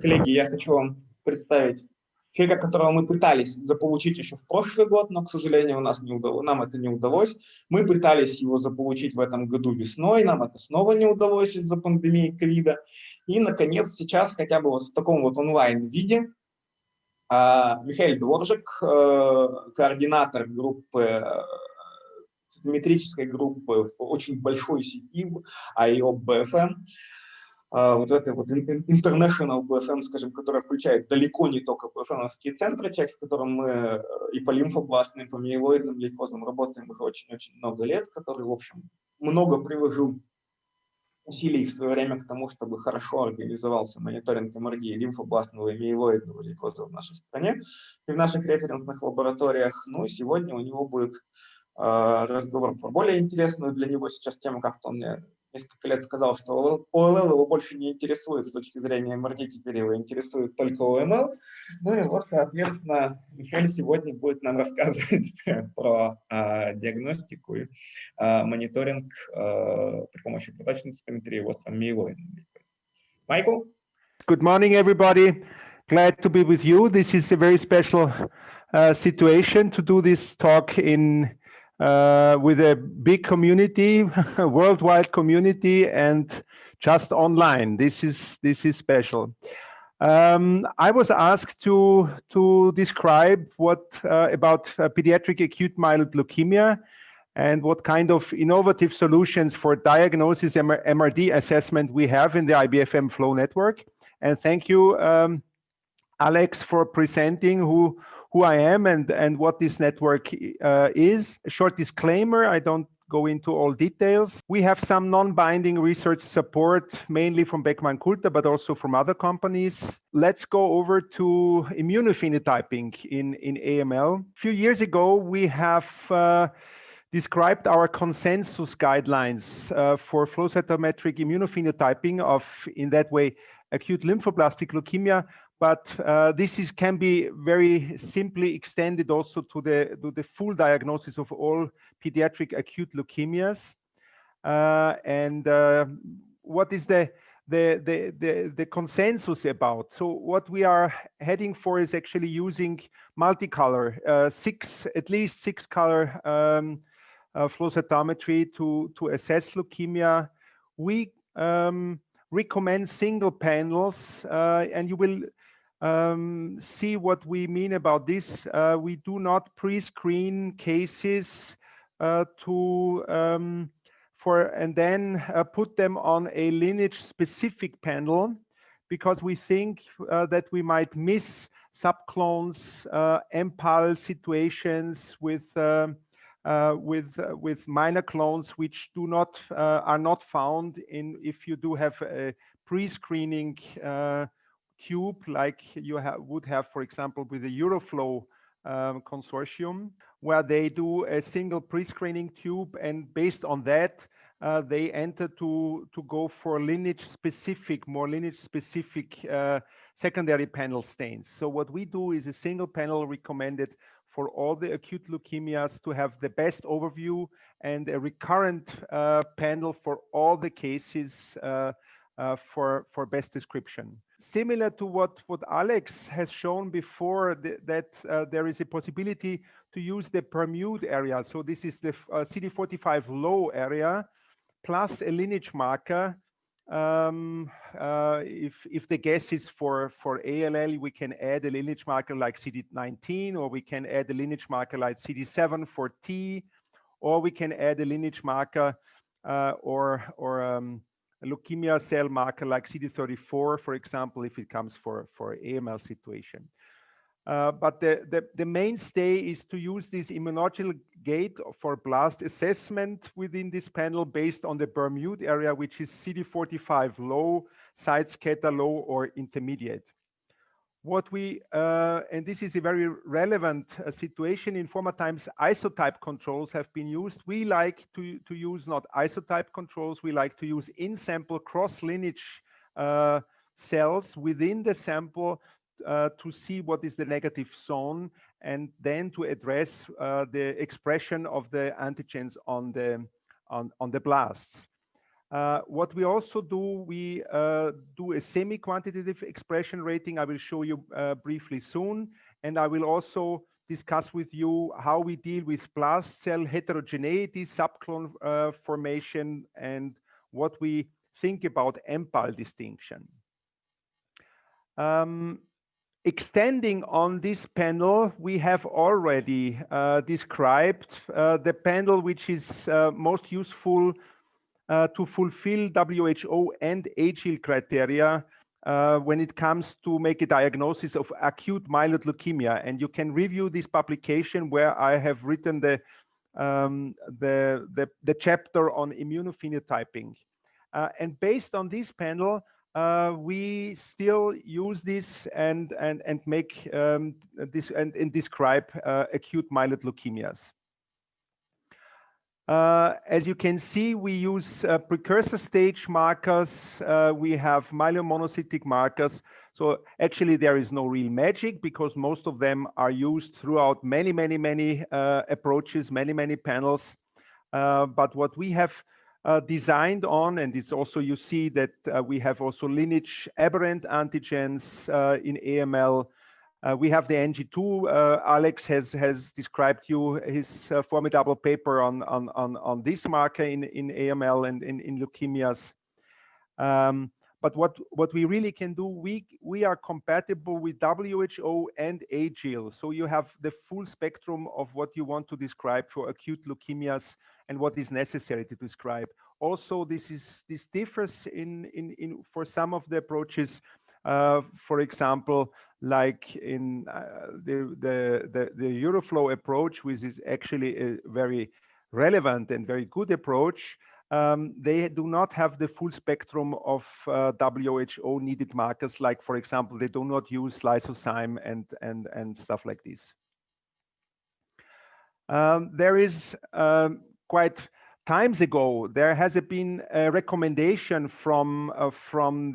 Коллеги, я хочу вам представить человека, которого мы пытались заполучить еще в прошлый год, но, к сожалению, нам это не удалось. Мы пытались его заполучить в этом году весной, нам это снова не удалось из-за пандемии ковида. И, наконец, сейчас хотя бы вот в таком вот онлайн-виде Михаил Дworzak, координатор группы, цитометрической группы в очень большой сети IOBFM, вот этой вот International BFM, скажем, которая включает далеко не только BFM-овские центры, человек, с которым мы и по лимфобластным, и по миелоидным лейкозам работаем уже очень-очень много лет, который, в общем, много приложил усилий в свое время к тому, чтобы хорошо организовался мониторинг МРД лимфобластного и миелоидного лейкоза в нашей стране и в наших референсных лабораториях. Ну, сегодня у него будет разговор про более интересную для него сейчас тему, как-то он мне несколько лет сказал, что ОЛЛ его больше не интересует с точки зрения МРД, теперь его интересует только ОМЛ. Ну и вот, соответственно, Михаил сегодня будет нам рассказывать про диагностику и мониторинг при помощи проточной цитометрии в остром миелоидном лейкозе. Michael? Good morning, everybody. Glad to be with you. This is a very special situation to do this talk with a big community, a worldwide community, and just online. This is special. I was asked to describe what about pediatric acute myeloid leukemia and what kind of innovative solutions for diagnosis and MRD assessment we have in the IBFM Flow network. And thank you, Alex, for presenting who I am and what this network is. A short disclaimer, I don't go into all details. We have some non-binding research support, mainly from Beckman Coulter, but also from other companies. Let's go over to immunophenotyping in AML. A few years ago, we have described our consensus guidelines for flow cytometric immunophenotyping of, in that way, acute lymphoblastic leukemia. But this can be very simply extended also to the full diagnosis of all pediatric acute leukemias. What is the consensus about? So what we are heading for is actually using multicolor, at least six color flow cytometry to assess leukemia. We recommend single panels, and you will see what we mean about this. We do not pre-screen cases and then put them on a lineage-specific panel, because we think that we might miss subclones, MPAL situations with minor clones which are not found if you do have a pre-screening tube like you would have, for example, with the Euroflow consortium, where they do a single pre-screening tube, and based on that, they enter to go for more lineage-specific secondary panel stains. So what we do is a single panel recommended for all the acute leukemias to have the best overview, and a recurrent panel for all the cases for best description. Similar to what Alex has shown before, that there is a possibility to use the permute area. So this is the CD45 low area plus a lineage marker. If the guess is for ALL, we can add a lineage marker like CD19, or we can add a lineage marker like CD7 for T, or we can add a lineage marker or a leukemia cell marker like CD34, for example, if it comes for AML situation. But the mainstay is to use this immunological gate for blast assessment within this panel based on the permute area, which is CD45 low, side scatter low, or intermediate. And this is a very relevant situation. In former times, isotype controls have been used. We like to use not isotype controls, we like to use in-sample cross-lineage cells within the sample to see what is the negative zone, and then to address the expression of the antigens on the blasts. What we also do, we do a semi-quantitative expression rating. I will show you briefly soon. And I will also discuss with you how we deal with blast cell heterogeneity, subclone formation, and what we think about MPAL distinction. Extending on this panel, we have already described the panel which is most useful to fulfill WHO and ACKNOWLEDGE criteria when it comes to make a diagnosis of acute myeloid leukemia. And you can review this publication where I have written the chapter on immunophenotyping. And based on this panel, we still use this and make this and describe acute myeloid leukemias. As you can see, we use precursor stage markers. We have myelomonocytic markers. So actually there is no real magic because most of them are used throughout many approaches, many panels. But what we have designed on, and it's also, you see that we have also lineage aberrant antigens in AML. We have the NG2. Alex has described you his formidable paper on this marker in AML and in leukemias. But what we really can do, we are compatible with WHO and ACKNOWLEDGE. So you have the full spectrum of what you want to describe for acute leukemias and what is necessary to describe. Also, this differs for some of the approaches. For example, like in the Euroflow approach, which is actually a very relevant and very good approach. They do not have the full spectrum of WHO needed markers. Like, for example, they do not use lysozyme and stuff like this. There is quite times ago, there has been a recommendation from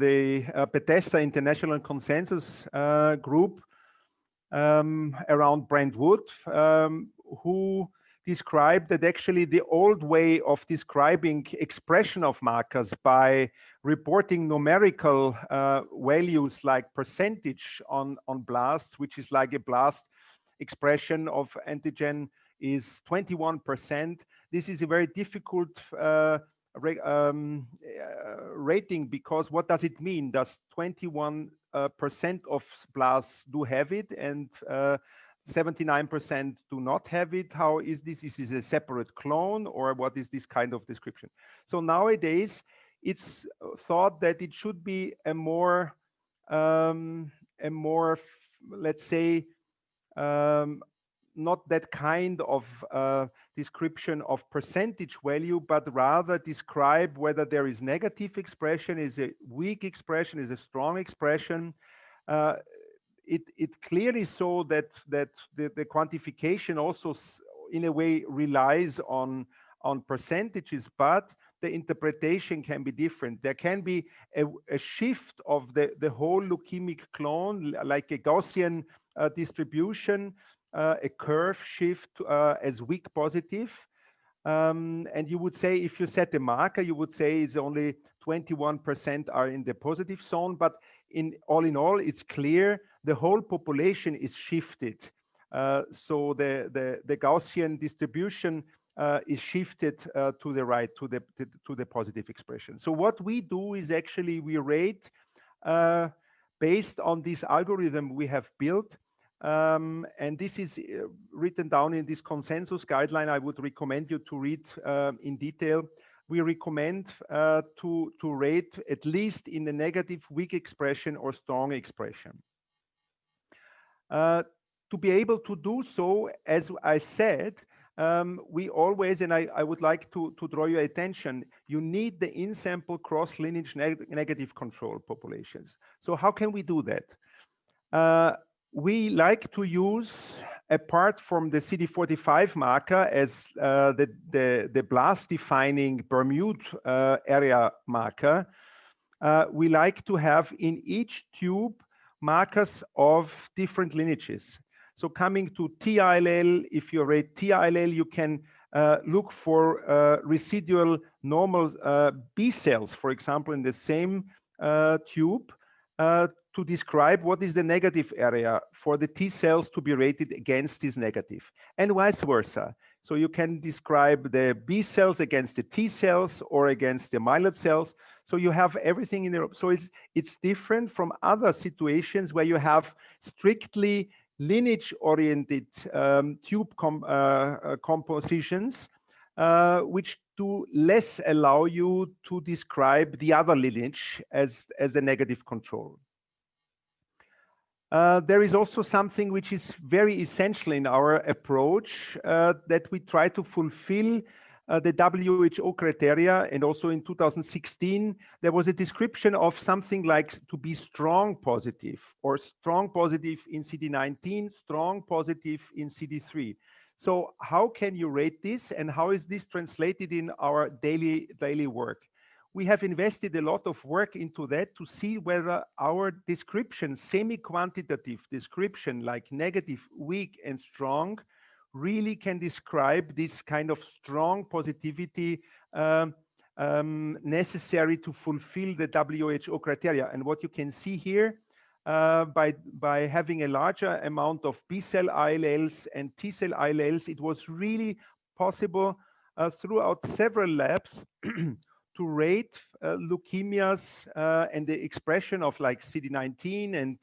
the Bethesda International Consensus group around Brentwood, who described that actually the old way of describing expression of markers by reporting numerical values like percentage on blasts, which is like a blast expression of antigen is 21%. This is a very difficult rating because what does it mean? Does 21% of blasts do have it and 79% do not have it? How is this? Is this a separate clone or what is this kind of description? So nowadays it's thought that it should be a more let's say, not that kind of description of percentage value, but rather describe whether there is negative expression, is a weak expression, is a strong expression. It clearly so that the quantification also in a way relies on percentages, but the interpretation can be different. There can be a shift of the whole leukemic clone, like a Gaussian distribution, a curve shift as weak positive. And you would say, if you set a marker, you would say it's only 21% are in the positive zone, but in all, it's clear the whole population is shifted. So the Gaussian distribution is shifted to the right, to the positive expression. So what we do is actually we rate based on this algorithm we have built. And this is written down in this consensus guideline. I would recommend you to read in detail. We recommend to rate at least in the negative weak expression or strong expression. To be able to do so, as I said, we always, and I would like to draw your attention, you need the in-sample cross-lineage negative control populations. So how can we do that? We like to use, apart from the CD45 marker as the blast-defining Bermude area marker, we like to have in each tube markers of different lineages. So coming to T-allele, if you rate T-allele, you can look for residual normal B cells, for example, in the same tube, to describe what is the negative area for the T cells to be rated against this negative, and vice versa. So you can describe the B cells against the T cells or against the myeloid cells. So you have everything in there. So it's different from other situations where you have strictly lineage-oriented tube compositions, which do less allow you to describe the other lineage as the negative control. There is also something which is very essential in our approach, that we try to fulfill the WHO criteria. And also in 2016, there was a description of something like to be strong positive, or strong positive in CD19, strong positive in CD3. So how can you rate this, and how is this translated in our daily work? We have invested a lot of work into that to see whether our description, semi-quantitative description, like negative, weak, and strong, really can describe this kind of strong positivity necessary to fulfill the WHO criteria. And what you can see here, by having a larger amount of B cell ILLs and T cell ILLs, it was really possible throughout several labs to rate leukemias and the expression of like CD19 and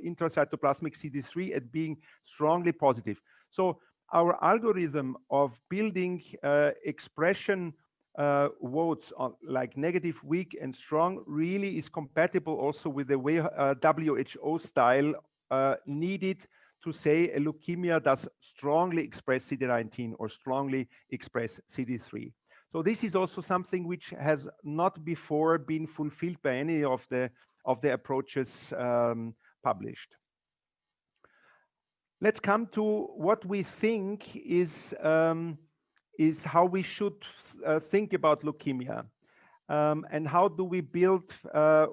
intracytoplasmic CD3 at being strongly positive. So our algorithm of building expression votes on like negative, weak, and strong really is compatible also with the way WHO style needed to say a leukemia does strongly express CD19 or strongly express CD3. So this is also something which has not before been fulfilled by any of the approaches published. Let's come to what we think is how we should think about leukemia, and how do we build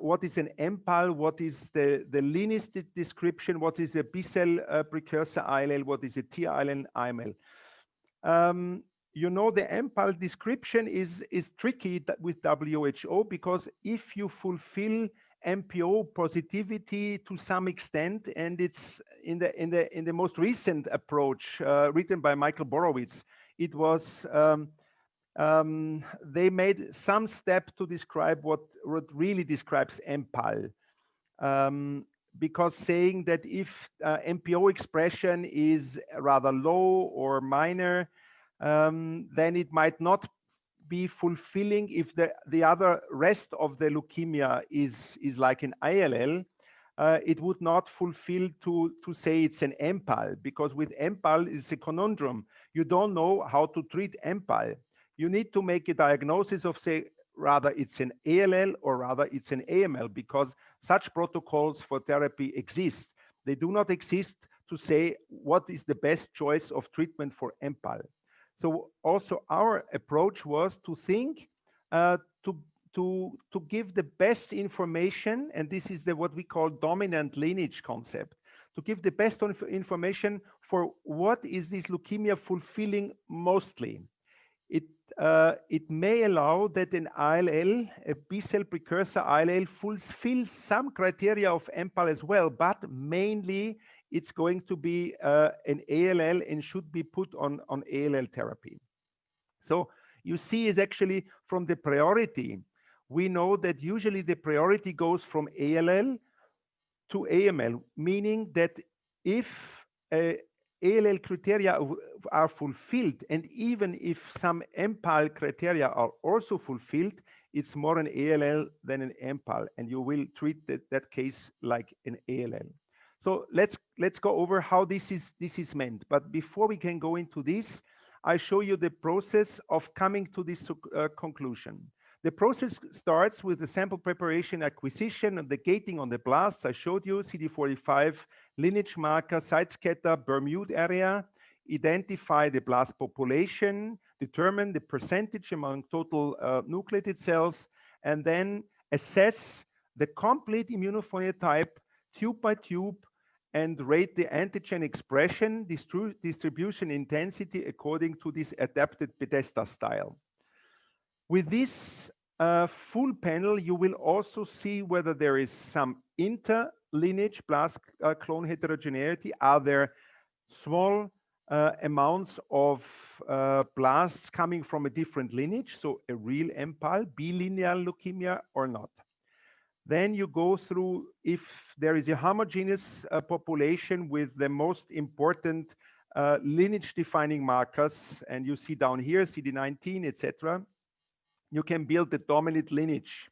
what is an MPAL, what is the lineage description, what is a B cell precursor ILL, what is a T ILL IML. You know, the MPAL description is tricky with WHO, because if you fulfill MPO positivity to some extent, and it's in the most recent approach written by Michael Borowitz, it was they made some step to describe what really describes MPAL, because saying that if MPO expression is rather low or minor, then it might not be fulfilling. If the other rest of the leukemia is like an ILL, it would not fulfill to say it's an MPAL, because with MPAL it's a conundrum. You don't know how to treat MPAL. You need to make a diagnosis of, say, rather it's an ALL or rather it's an AML, because such protocols for therapy exist. They do not exist to say what is the best choice of treatment for MPAL. So also our approach was to think to give the best information, and this is what we call dominant lineage concept, to give the best information for what is this leukemia fulfilling mostly. It may allow that an ILL, a B cell precursor ILL, fulfills some criteria of MPAL as well, but mainly it's going to be an ALL and should be put on ALL therapy. So you see is actually from the priority, we know that usually the priority goes from ALL to AML, meaning that if ALL criteria are fulfilled, and even if some MPAL criteria are also fulfilled, it's more an ALL than an MPAL, and you will treat that case like an ALL. So let's go over how this is meant. But before we can go into this, I show you the process of coming to this conclusion. The process starts with the sample preparation, acquisition, and the gating on the blasts. I showed you CD45 lineage marker, site scatter, Bermude area, identify the blast population, determine the percentage among total nucleated cells, and then assess the complete immunophenotype tube by tube and rate the antigen expression, distribution intensity according to this adapted Bethesda style. With this full panel, you will also see whether there is some inter-lineage blast clone heterogeneity. Are there small amounts of blasts coming from a different lineage, so a real MPAL, bilineal leukemia or not? Then you go through if there is a homogeneous population with the most important lineage defining markers, and you see down here CD19, etc. You can build the dominant lineage.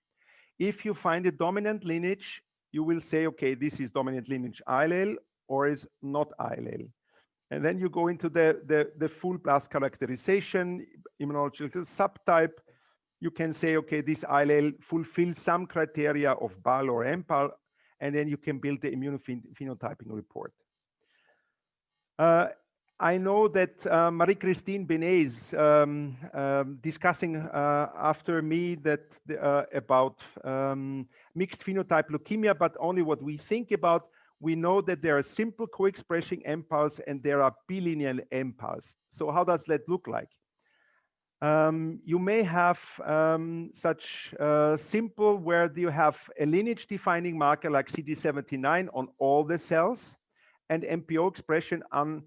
If you find a dominant lineage, you will say, okay, this is dominant lineage allele or is not allele. And then you go into the full blast characterization, immunological subtype. You can say, okay, this allele fulfills some criteria of BAL or MPAL, and then you can build the immunophenotyping report. I know that Marie-Christine Benet is discussing after me that about mixed phenotype leukemia, but only what we think about. We know that there are simple co-expressing MPALs and there are bilineal MPALs. So how does that look like? You may have such simple where you have a lineage defining marker like CD79 on all the cells and MPO expression on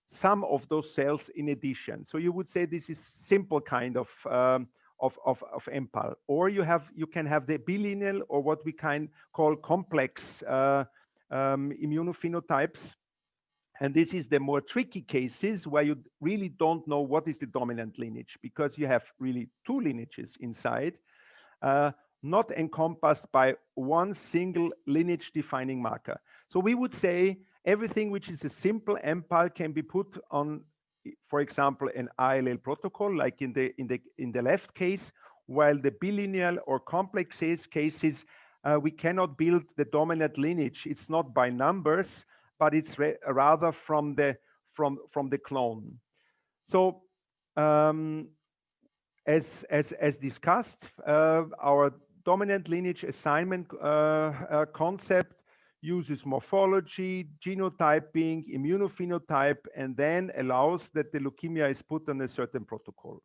some of those cells in addition. So you would say this is simple kind of MPAL. Or you can have the bilineal or what we can call complex immunophenotypes. And this is the more tricky cases where you really don't know what is the dominant lineage because you have really two lineages inside, not encompassed by one single lineage defining marker. So we would say everything which is a simple MPAL can be put on, for example, an ILL protocol, like in the left case, while the bilineal or complex cases, we cannot build the dominant lineage. It's not by numbers, but it's rather from the clone. So as discussed, our dominant lineage assignment concept uses morphology, genotyping, immunophenotype, and then allows that the leukemia is put on a certain protocol.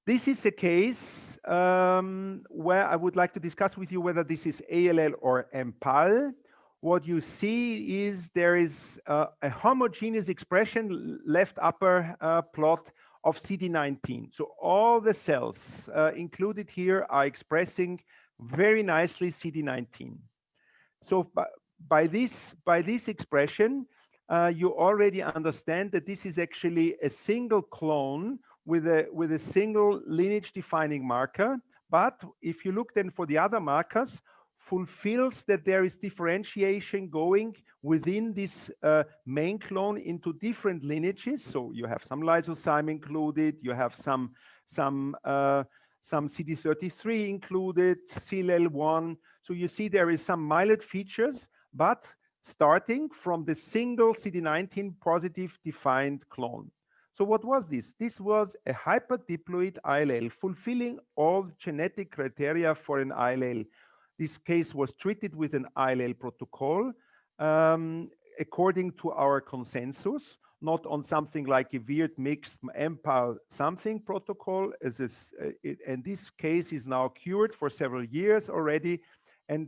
This is a case where I would like to discuss with you whether this is ALL or MPAL. What you see is there is a homogeneous expression, left upper plot of CD19. So all the cells included here are expressing very nicely CD19. So by this expression, you already understand that this is actually a single clone with a single lineage defining marker. But if you look then for the other markers, fulfills that there is differentiation going within this main clone into different lineages. So you have some lysozyme included, you have some CD33 included, CLL1. So you see there is some myeloid features, but starting from the single CD19 positive defined clone. So what was this? This was a hyperdiploid ILL fulfilling all genetic criteria for an ILL. This case was treated with an ILL protocol according to our consensus, not on something like a weird mixed MPAL something protocol. And this case is now cured for several years already. And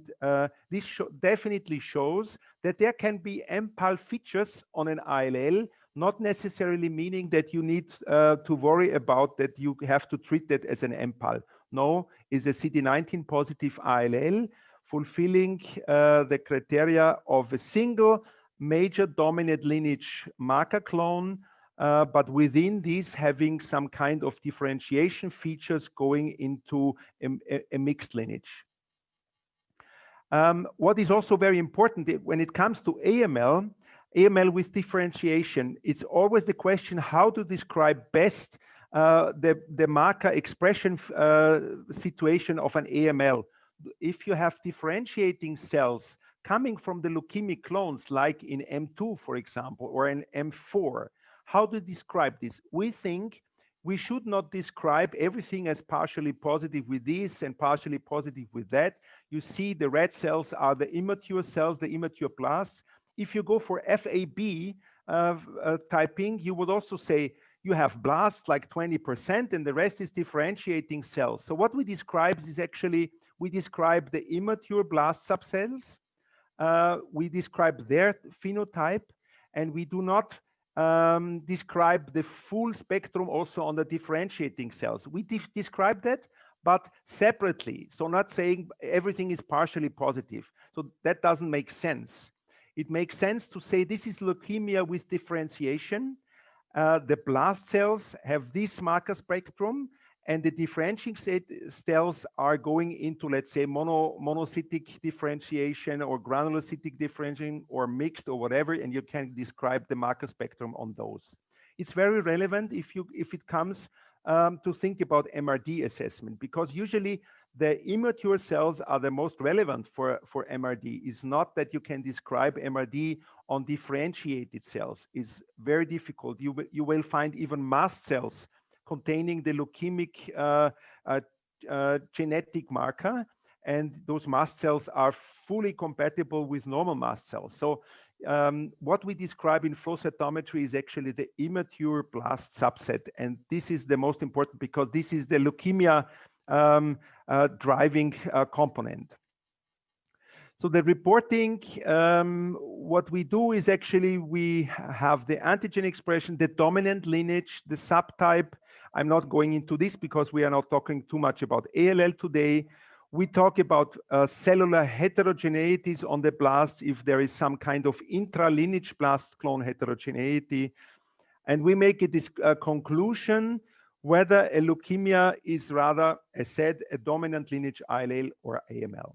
this definitely shows that there can be MPAL features on an ILL, not necessarily meaning that you need to worry about that you have to treat that as an MPAL. No, is a CD19 positive ILL fulfilling the criteria of a single major dominant lineage marker clone, but within these having some kind of differentiation features going into a mixed lineage. What is also very important when it comes to AML with differentiation, it's always the question how to describe best the marker expression situation of an AML. If you have differentiating cells coming from the leukemic clones, like in M2, for example, or in M4, how to describe this? We think we should not describe everything as partially positive with this and partially positive with that. You see the red cells are the immature cells, the immature blasts. If you go for FAB typing, you would also say you have blasts like 20% and the rest is differentiating cells. So what we describe is actually, we describe the immature blast subcells, we describe their phenotype, and we do not describe the full spectrum also on the differentiating cells. We describe that, but separately. So not saying everything is partially positive. So that doesn't make sense. It makes sense to say this is leukemia with differentiation. The blast cells have this marker spectrum, and the differentiating cells are going into, let's say, monocytic differentiation or granulocytic differentiation or mixed or whatever, and you can describe the marker spectrum on those. It's very relevant if it comes to think about MRD assessment, because usually the immature cells are the most relevant for MRD. It's not that you can describe MRD on differentiated cells. It's very difficult. You will find even mast cells containing the leukemic genetic marker, and those mast cells are fully compatible with normal mast cells. So what we describe in flow cytometry is actually the immature blast subset, and this is the most important because this is the leukemia driving component. So the reporting, what we do is actually we have the antigen expression, the dominant lineage, the subtype. I'm not going into this because we are not talking too much about ALL today. We talk about cellular heterogeneities on the blasts, if there is some kind of intralineage blast clone heterogeneity. And we make a conclusion whether a leukemia is rather, as said, a dominant lineage ALL or AML.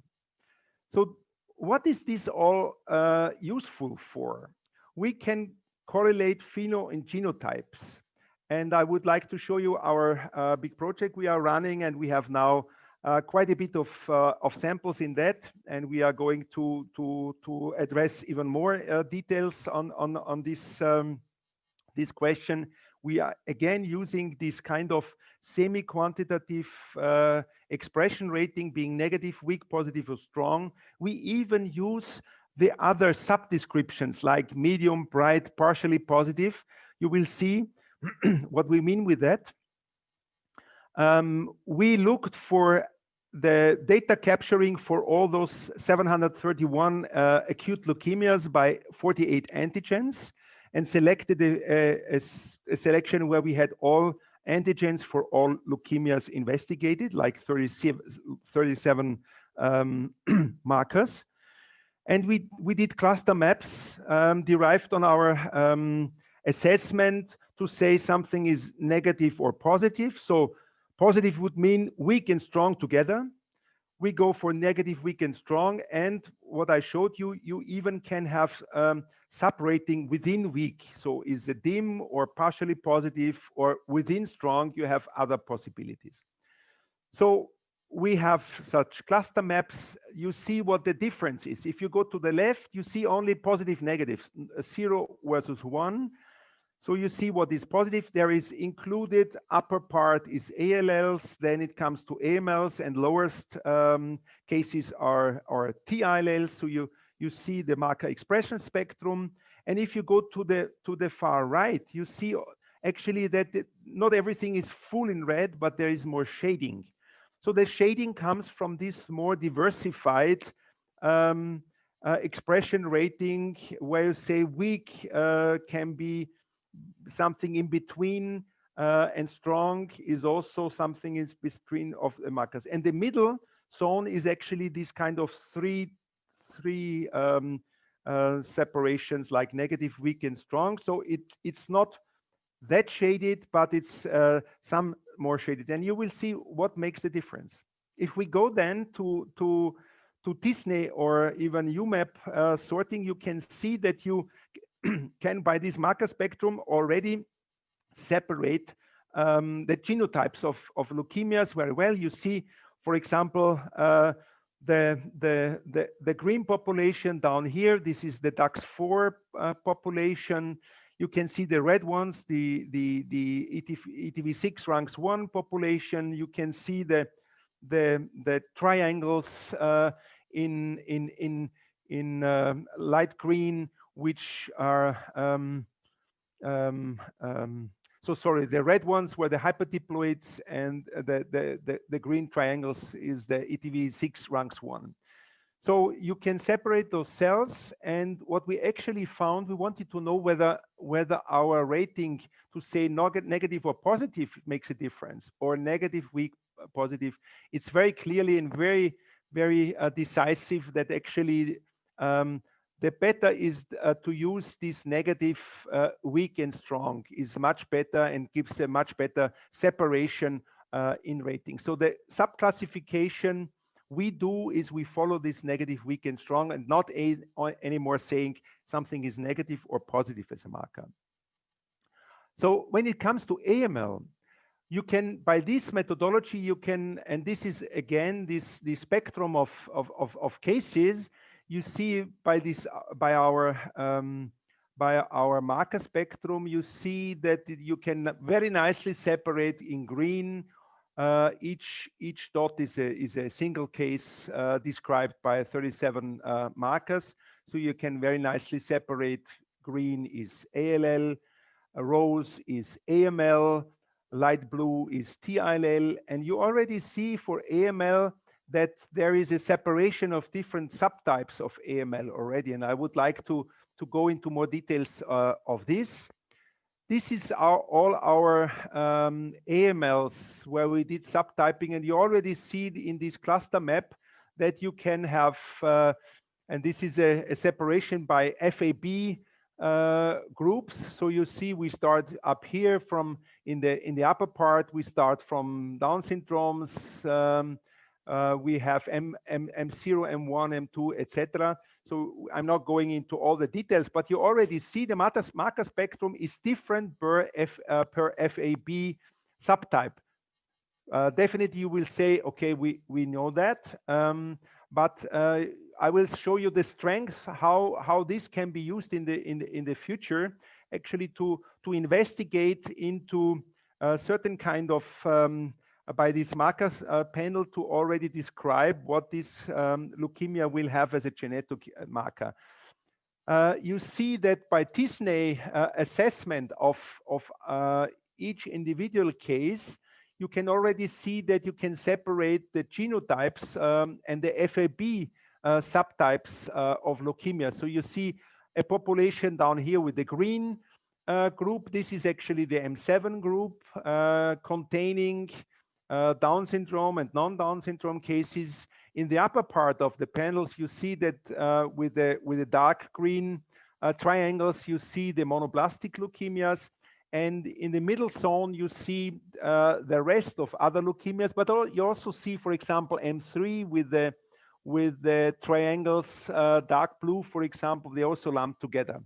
So what is this all useful for? We can correlate pheno and genotypes. And I would like to show you our big project we are running, and we have now quite a bit of samples in that, and we are going to address even more details on this question. We are again using this kind of semi-quantitative expression rating, being negative, weak, positive, or strong. We even use the other sub-descriptions like medium, bright, partially positive. You will see what we mean with that. We looked for the data capturing for all those 731 acute leukemias by 48 antigens, and selected a selection where we had all antigens for all leukemias investigated, like 37 markers. And we did cluster maps derived on our assessment to say something is negative or positive. So positive would mean weak and strong together. We go for negative, weak, and strong. And what I showed you, you even can have sub-rating within weak. So is it dim or partially positive, or within strong, you have other possibilities. So we have such cluster maps. You see what the difference is. If you go to the left, you see only positive, negative, 0 versus 1. So you see what is positive. There is included, upper part is ALLs, then it comes to AMLs, and lowest cases are TILLs. So you see the marker expression spectrum. And if you go to the far right, you see actually that not everything is full in red, but there is more shading. So the shading comes from this more diversified expression rating, where you say weak can be something in between, and strong is also something in between of the markers. And the middle zone is actually this kind of three separations, like negative, weak, and strong. So it's not that shaded, but it's some more shaded. And you will see what makes the difference. If we go then to Disney or even UMAP sorting, you can see that you can, by this marker spectrum, already separate the genotypes of leukemias very well. You see, for example, the green population down here. This is the DAX4 population. You can see the red ones, the ETV6 ranks 1 population. You can see the triangles in light green, which are so sorry, the red ones were the hyperdiploids, and the green triangles is the ETV6 ranks 1. So you can separate those cells, and what we actually found, we wanted to know whether our rating to say negative or positive makes a difference, or negative, weak, positive. It's very clearly and very decisive that actually the better is to use this negative, weak and strong is much better and gives a much better separation in rating. So the subclassification we do is we follow this negative, weak and strong, and not anymore saying something is negative or positive as a marker. So when it comes to AML, you can, by this methodology, you can, and this is again this spectrum of cases. You see by this by our marker spectrum, you see that you can very nicely separate in green. Each dot is a single case described by 37 markers. So you can very nicely separate. Green is ALL, rose is AML, light blue is TILL, and you already see for AML that there is a separation of different subtypes of AML already, and I would like to go into more details of this. This is all our AMLs where we did subtyping, and you already see in this cluster map that you can have, and this is a separation by FAB groups. So you see we start up here from in the upper part, we start from Down syndromes, we have M0, M1, M2, etc. So I'm not going into all the details, but you already see the marker spectrum is different per FAB subtype. Definitely you will say, okay, we know that, but I will show you the strength, how this can be used in the future, actually to investigate into certain kind of by this markers panel to already describe what this leukemia will have as a genetic marker. You see that by Tisney assessment of each individual case, you can already see that you can separate the genotypes and the FAB subtypes of leukemia. So you see a population down here with the green group. This is actually the M7 group containing Down syndrome and non-Down syndrome cases. In the upper part of the panels, you see that with the dark green triangles, you see the monoblastic leukemias. And in the middle zone, you see the rest of other leukemias, but you also see, for example, M3 with the triangles, dark blue, for example, they also lump together.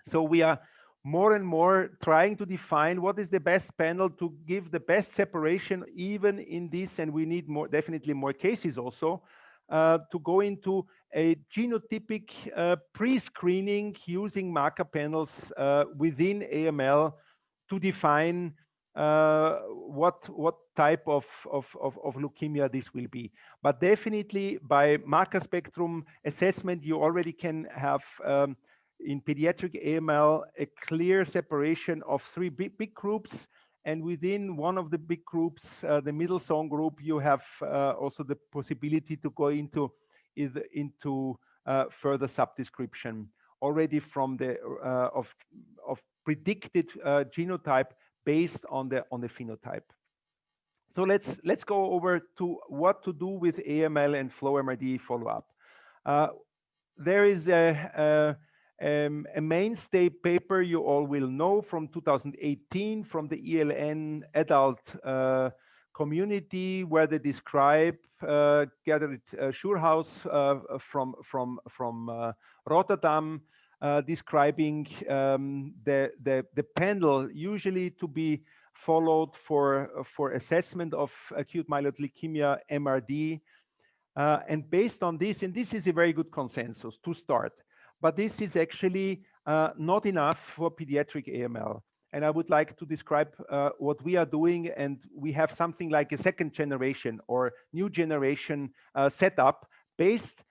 So we are more and more trying to define what is the best panel to give the best separation even in this, and we need definitely more cases also, to go into a genotypic pre-screening using marker panels within AML to define what type of leukemia this will be. But definitely by marker spectrum assessment, you already can have in pediatric AML a clear separation of three big groups, and within one of the big groups, the middle zone group, you have also the possibility to go into further subdescription already from the of predicted genotype based on the phenotype. So let's go over to what to do with AML and FLOW-MRD follow-up. There is a mainstay paper you all will know from 2018 from the ELN adult community, where they describe Gerrit Schurhaus from Rotterdam, describing the panel usually to be followed for assessment of acute myeloid leukemia MRD. And based on this, and this is a very good consensus to start, but this is actually not enough for pediatric AML. And I would like to describe what we are doing, and we have something like a second generation or new generation setup based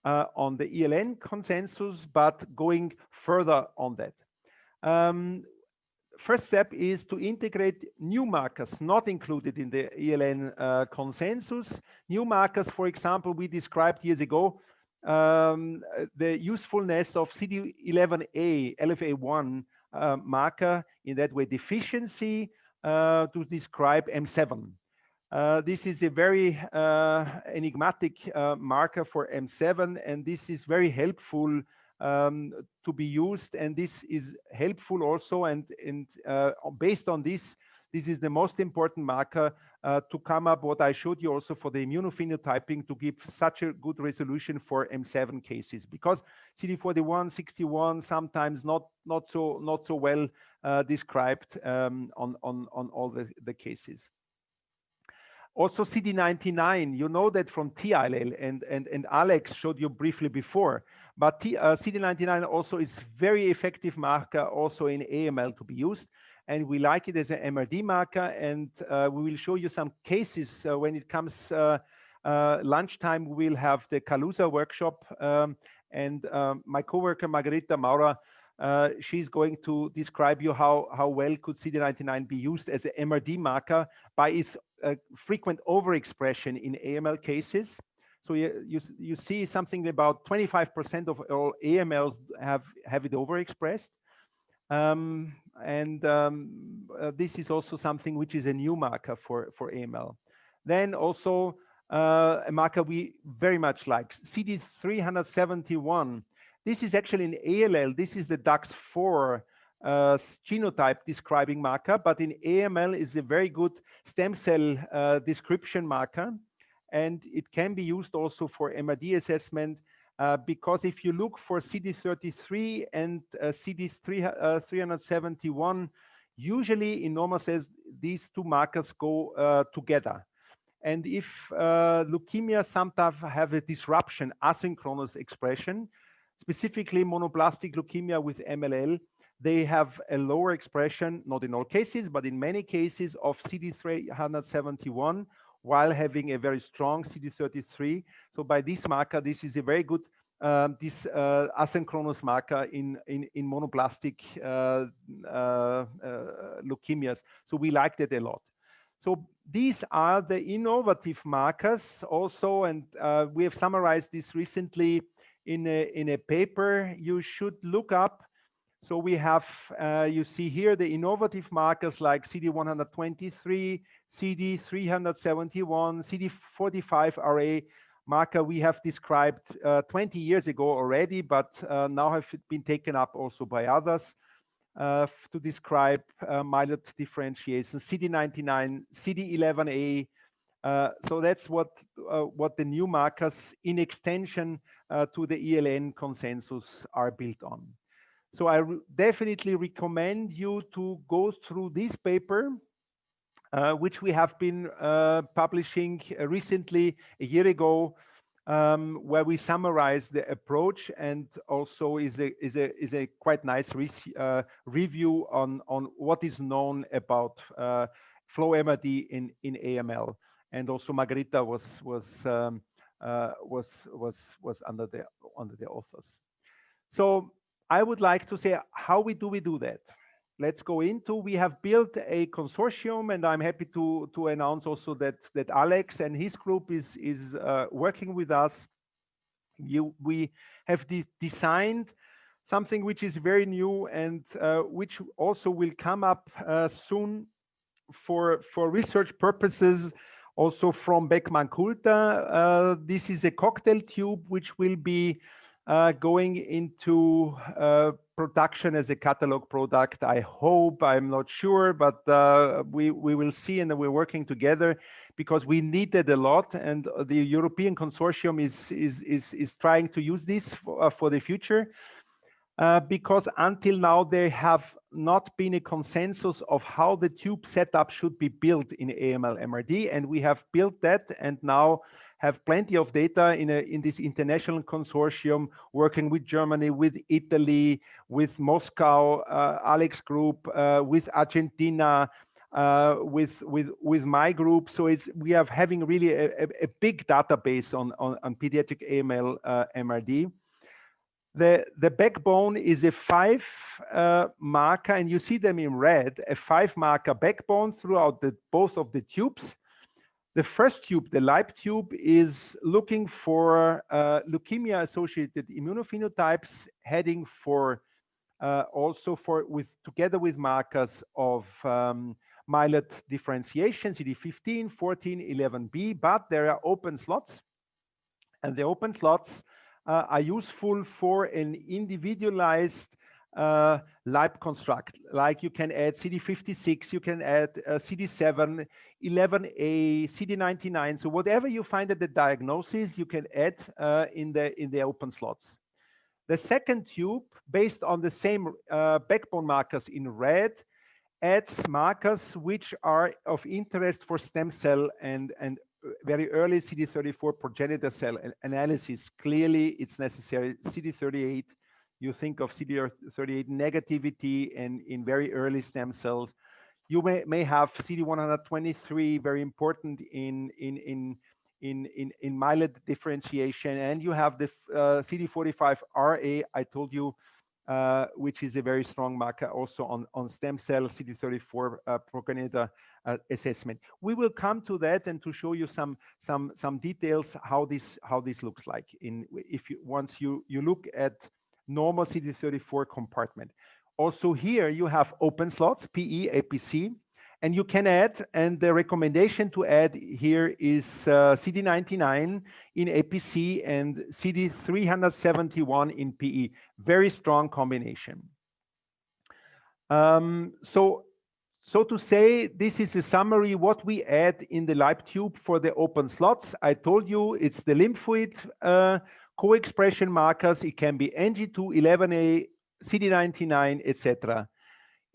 on the ELN consensus, but going further on that. First step is to integrate new markers not included in the ELN consensus. New markers, for example, we described years ago the usefulness of CD11A, LFA1 marker, in that way deficiency, to describe M7. This is a very enigmatic marker for M7, and this is very helpful to be used, and this is helpful also, and based on this, this is the most important marker to come up, what I showed you also for the immunophenotyping, to give such a good resolution for M7 cases, because CD41, 61 sometimes not so well described on all the cases. Also CD99, you know that from TILL, and Alex showed you briefly before, but CD99 also is very effective marker also in AML to be used, and we like it as an MRD marker, and we will show you some cases when it comes lunchtime. We will have the Kaluza workshop, and my coworker Margarita Maura, she's going to describe you how well could CD99 be used as an MRD marker by its frequent overexpression in AML cases. So you see something about 25% of all AMLs have it overexpressed. This is also something which is a new marker for AML. Then also a marker we very much like, CD371. This is actually in ALL, this is the DAX4 genotype describing marker, but in AML is a very good stem cell description marker, and it can be used also for MRD assessment, because if you look for CD33 and CD371, usually in normal cells, these two markers go together. And if leukemia sometimes have a disruption, asynchronous expression, specifically monoblastic leukemia with MLL, they have a lower expression, not in all cases, but in many cases, of CD371, while having a very strong CD33. So by this marker, this is a very good asynchronous marker in monoblastic leukemias. So we like that a lot. So these are the innovative markers also, and we have summarized this recently in a paper you should look up. So we have, you see here the innovative markers like CD123, CD371, CD45RA marker we have described 20 years ago already, but now have been taken up also by others to describe myeloid differentiation, CD99, CD11A. So that's what the new markers in extension to the ELN consensus are built on. So I definitely recommend you to go through this paper, which we have been publishing recently, a year ago, where we summarize the approach, and also is a quite nice review on what is known about FLOW-MRD in AML, and also Margarita was under the authors. So I would like to say, how do we do that? Let's go into, we have built a consortium, and I'm happy to announce also that Alex and his group is working with us. We have designed something which is very new, and which also will come up soon for research purposes, also from Beckman Coulter. This is a cocktail tube which will be going into production as a catalog product. I hope, I'm not sure, but we will see, and we're working together because we need it a lot, and the European consortium is trying to use this for the future, because until now they have not been a consensus of how the tube setup should be built in AML MRD, and we have built that and now have plenty of data in this international consortium working with Germany, with Italy, with Moscow, Alex Group, with Argentina, with my group. So we are having really a big database on pediatric AML MRD. The backbone is a 5 marker, and you see them in red, a 5 marker backbone throughout both of the tubes. The first tube, the LIPE tube, is looking for leukemia-associated immunophenotypes, heading for also together with markers of myeloid differentiation, CD15, 14, 11b, but there are open slots, and the open slots are useful for an individualized LIPE construct. Like you can add CD56, you can add CD7, 11A, CD99. So whatever you find at the diagnosis, you can add in the open slots. The second tube, based on the same backbone markers in red, adds markers which are of interest for stem cell and very early CD34 progenitor cell analysis. Clearly, it's necessary. CD38, you think of CD38 negativity and in very early stem cells. You may have CD123, very important in myeloid differentiation, and you have the CD45RA, I told you, which is a very strong marker also on stem cell CD34 progenitor assessment. We will come to that and to show you some details how this looks like once you look at normal CD34 compartment. Also here you have open slots, PE, APC, and you can add, and the recommendation to add here is CD99 in APC and CD371 in PE. Very strong combination. So to say, this is a summary what we add in the LIPE tube for the open slots. I told you it's the lymphoid co-expression markers. It can be NG2, 11A, CD99, etc.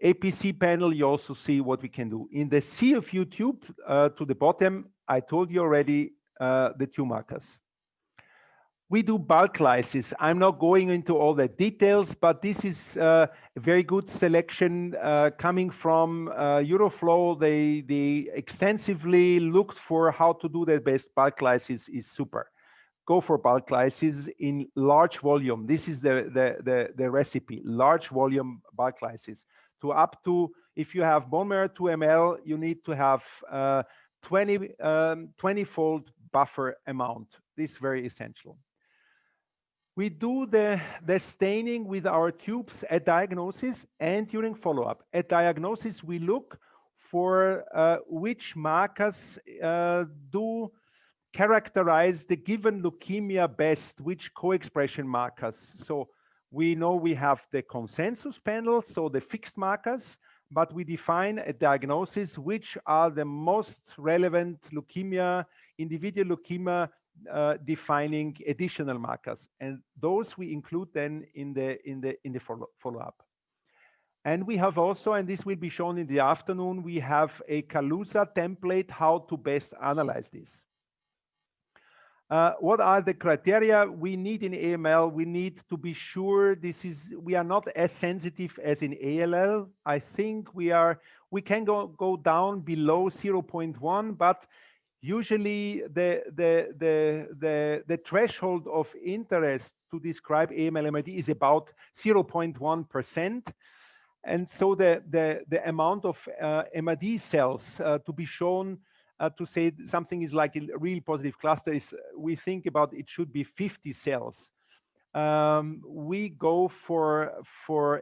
APC panel, you also see what we can do. In the CFU tube to the bottom, I told you already the two markers. We do bulk lysis. I'm not going into all the details, but this is a very good selection coming from Euroflow. They extensively looked for how to do the best bulk lysis is super. Go for bulk lysis in large volume. This is the recipe, large volume bulk lysis. To up to, if you have bone marrow 2 ml, you need to have 20-fold buffer amount. This is very essential. We do the staining with our tubes at diagnosis and during follow-up. At diagnosis, we look for which markers do characterize the given leukemia best, which co-expression markers. So we know we have the consensus panel, so the fixed markers, but we define a diagnosis which are the most relevant leukemia, individual leukemia defining additional markers, and those we include then in the follow-up. And we have also, and this will be shown in the afternoon, we have a Kaluza template how to best analyze this. What are the criteria we need in AML? We need to be sure we are not as sensitive as in ALL. I think we can go down below 0.1, but usually the threshold of interest to describe AML MRD is about 0.1%. And so the amount of MRD cells to be shown to say something is like a real positive cluster is, we think about it should be 50 cells. We go for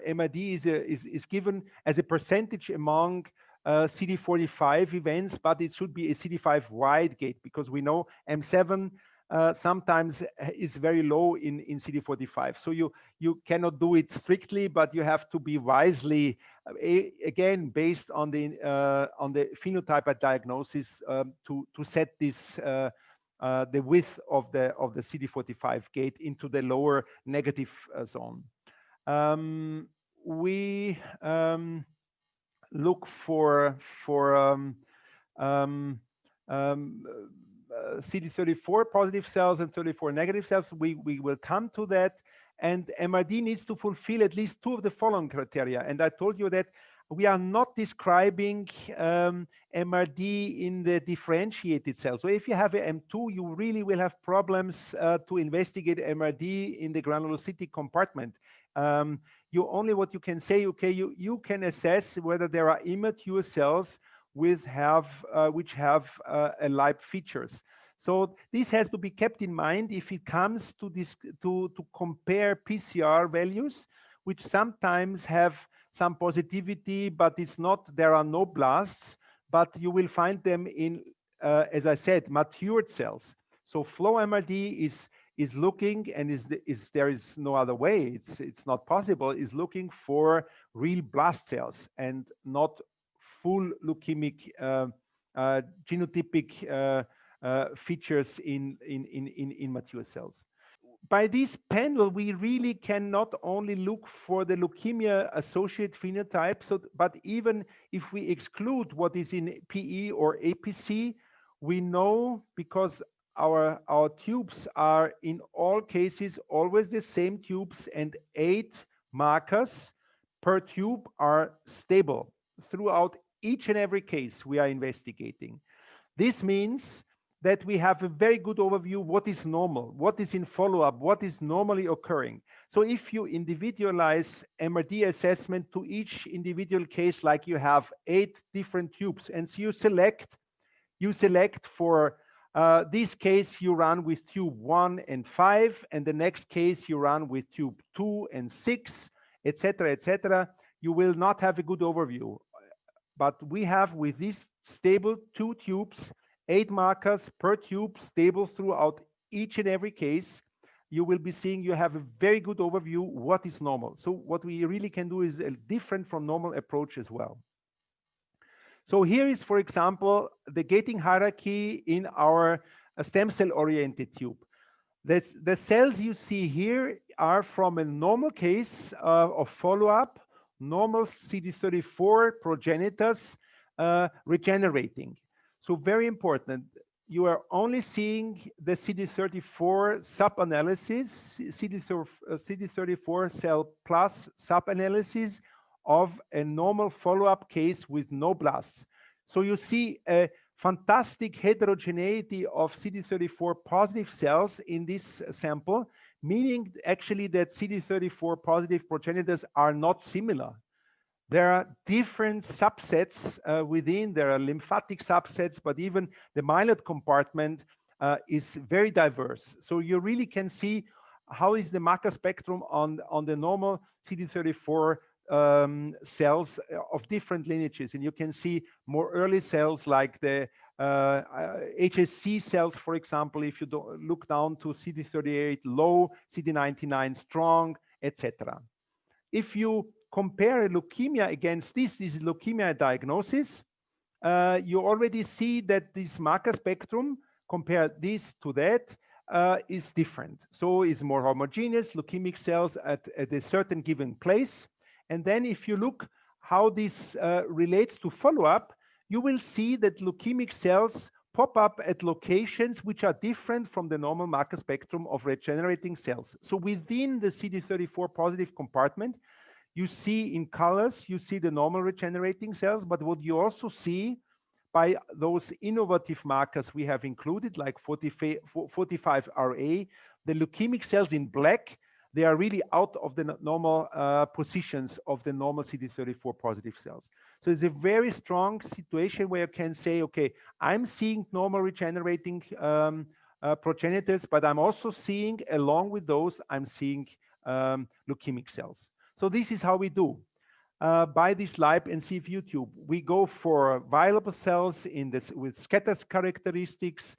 MRD is given as a percentage among CD45 events, but it should be a CD5 wide gate, because we know M7 sometimes is very low in CD45. So you cannot do it strictly, but you have to be wisely, again, based on the phenotype at diagnosis to set this the width of the CD45 gate into the lower negative zone. we look for um, um, CD34 positive cells and 34 negative cells. We will come to that. And MRD needs to fulfill at least two of the following criteria. And I told you that we are not describing MRD in the differentiated cell. So if you have a M2, you really will have problems to investigate MRD in the granulocytic compartment. You only what you can say, okay, you can assess whether there are immature cells which have alike features. So this has to be kept in mind if it comes to this to compare PCR values, which sometimes have some positivity, but it's not, there are no blasts, but you will find them in, as I said, matured cells. So FLOW-MRD is looking, and there is no other way, it's not possible, is looking for real blast cells and not full leukemic genotypic features in mature cells. By this panel, we really can not only look for the leukemia associated phenotype, but even if we exclude what is in PE or APC, we know, because our tubes are in all cases always the same tubes, and 8 markers per tube are stable throughout each and every case we are investigating. This means that we have a very good overview what is normal, what is in follow-up, what is normally occurring. So if you individualize MRD assessment to each individual case, like you have 8 different tubes, and so you select for this case you run with tube 1 and 5, and the next case you run with tube 2 and 6, etc., etc., you will not have a good overview. But we have, with these stable 2 tubes, 8 markers per tube, stable throughout each and every case, you will be seeing you have a very good overview what is normal. So what we really can do is a different from normal approach as well. So here is, for example, the gating hierarchy in our stem cell oriented tube. The cells you see here are from a normal case of follow-up, normal CD34 progenitors regenerating. So very important, you are only seeing the CD34 sub-analysis, CD34 cell plus sub-analysis of a normal follow-up case with no blasts. So you see a fantastic heterogeneity of CD34 positive cells in this sample, meaning actually that CD34 positive progenitors are not similar. There are different subsets within, there are lymphatic subsets, but even the myeloid compartment is very diverse. So you really can see how is the marker spectrum on the normal CD34 cells of different lineages. And you can see more early cells like the HSC cells, for example, if you look down to CD38 low, CD99 strong, etc. If you compare a leukemia against this is leukemia diagnosis, you already see that this marker spectrum, compare this to that, is different. So it's more homogeneous, leukemic cells at a certain given place. And then if you look how this relates to follow-up, you will see that leukemic cells pop up at locations which are different from the normal marker spectrum of regenerating cells. So within the CD34 positive compartment, you see in colors, you see the normal regenerating cells, but what you also see by those innovative markers we have included, like 45RA, the leukemic cells in black, they are really out of the normal positions of the normal CD34 positive cells. So it's a very strong situation where you can say, okay, I'm seeing normal regenerating progenitors, but I'm also seeing, along with those, I'm seeing leukemic cells. So this is how we do. By this lab and CFU tube, we go for viable cells in this with scatters characteristics.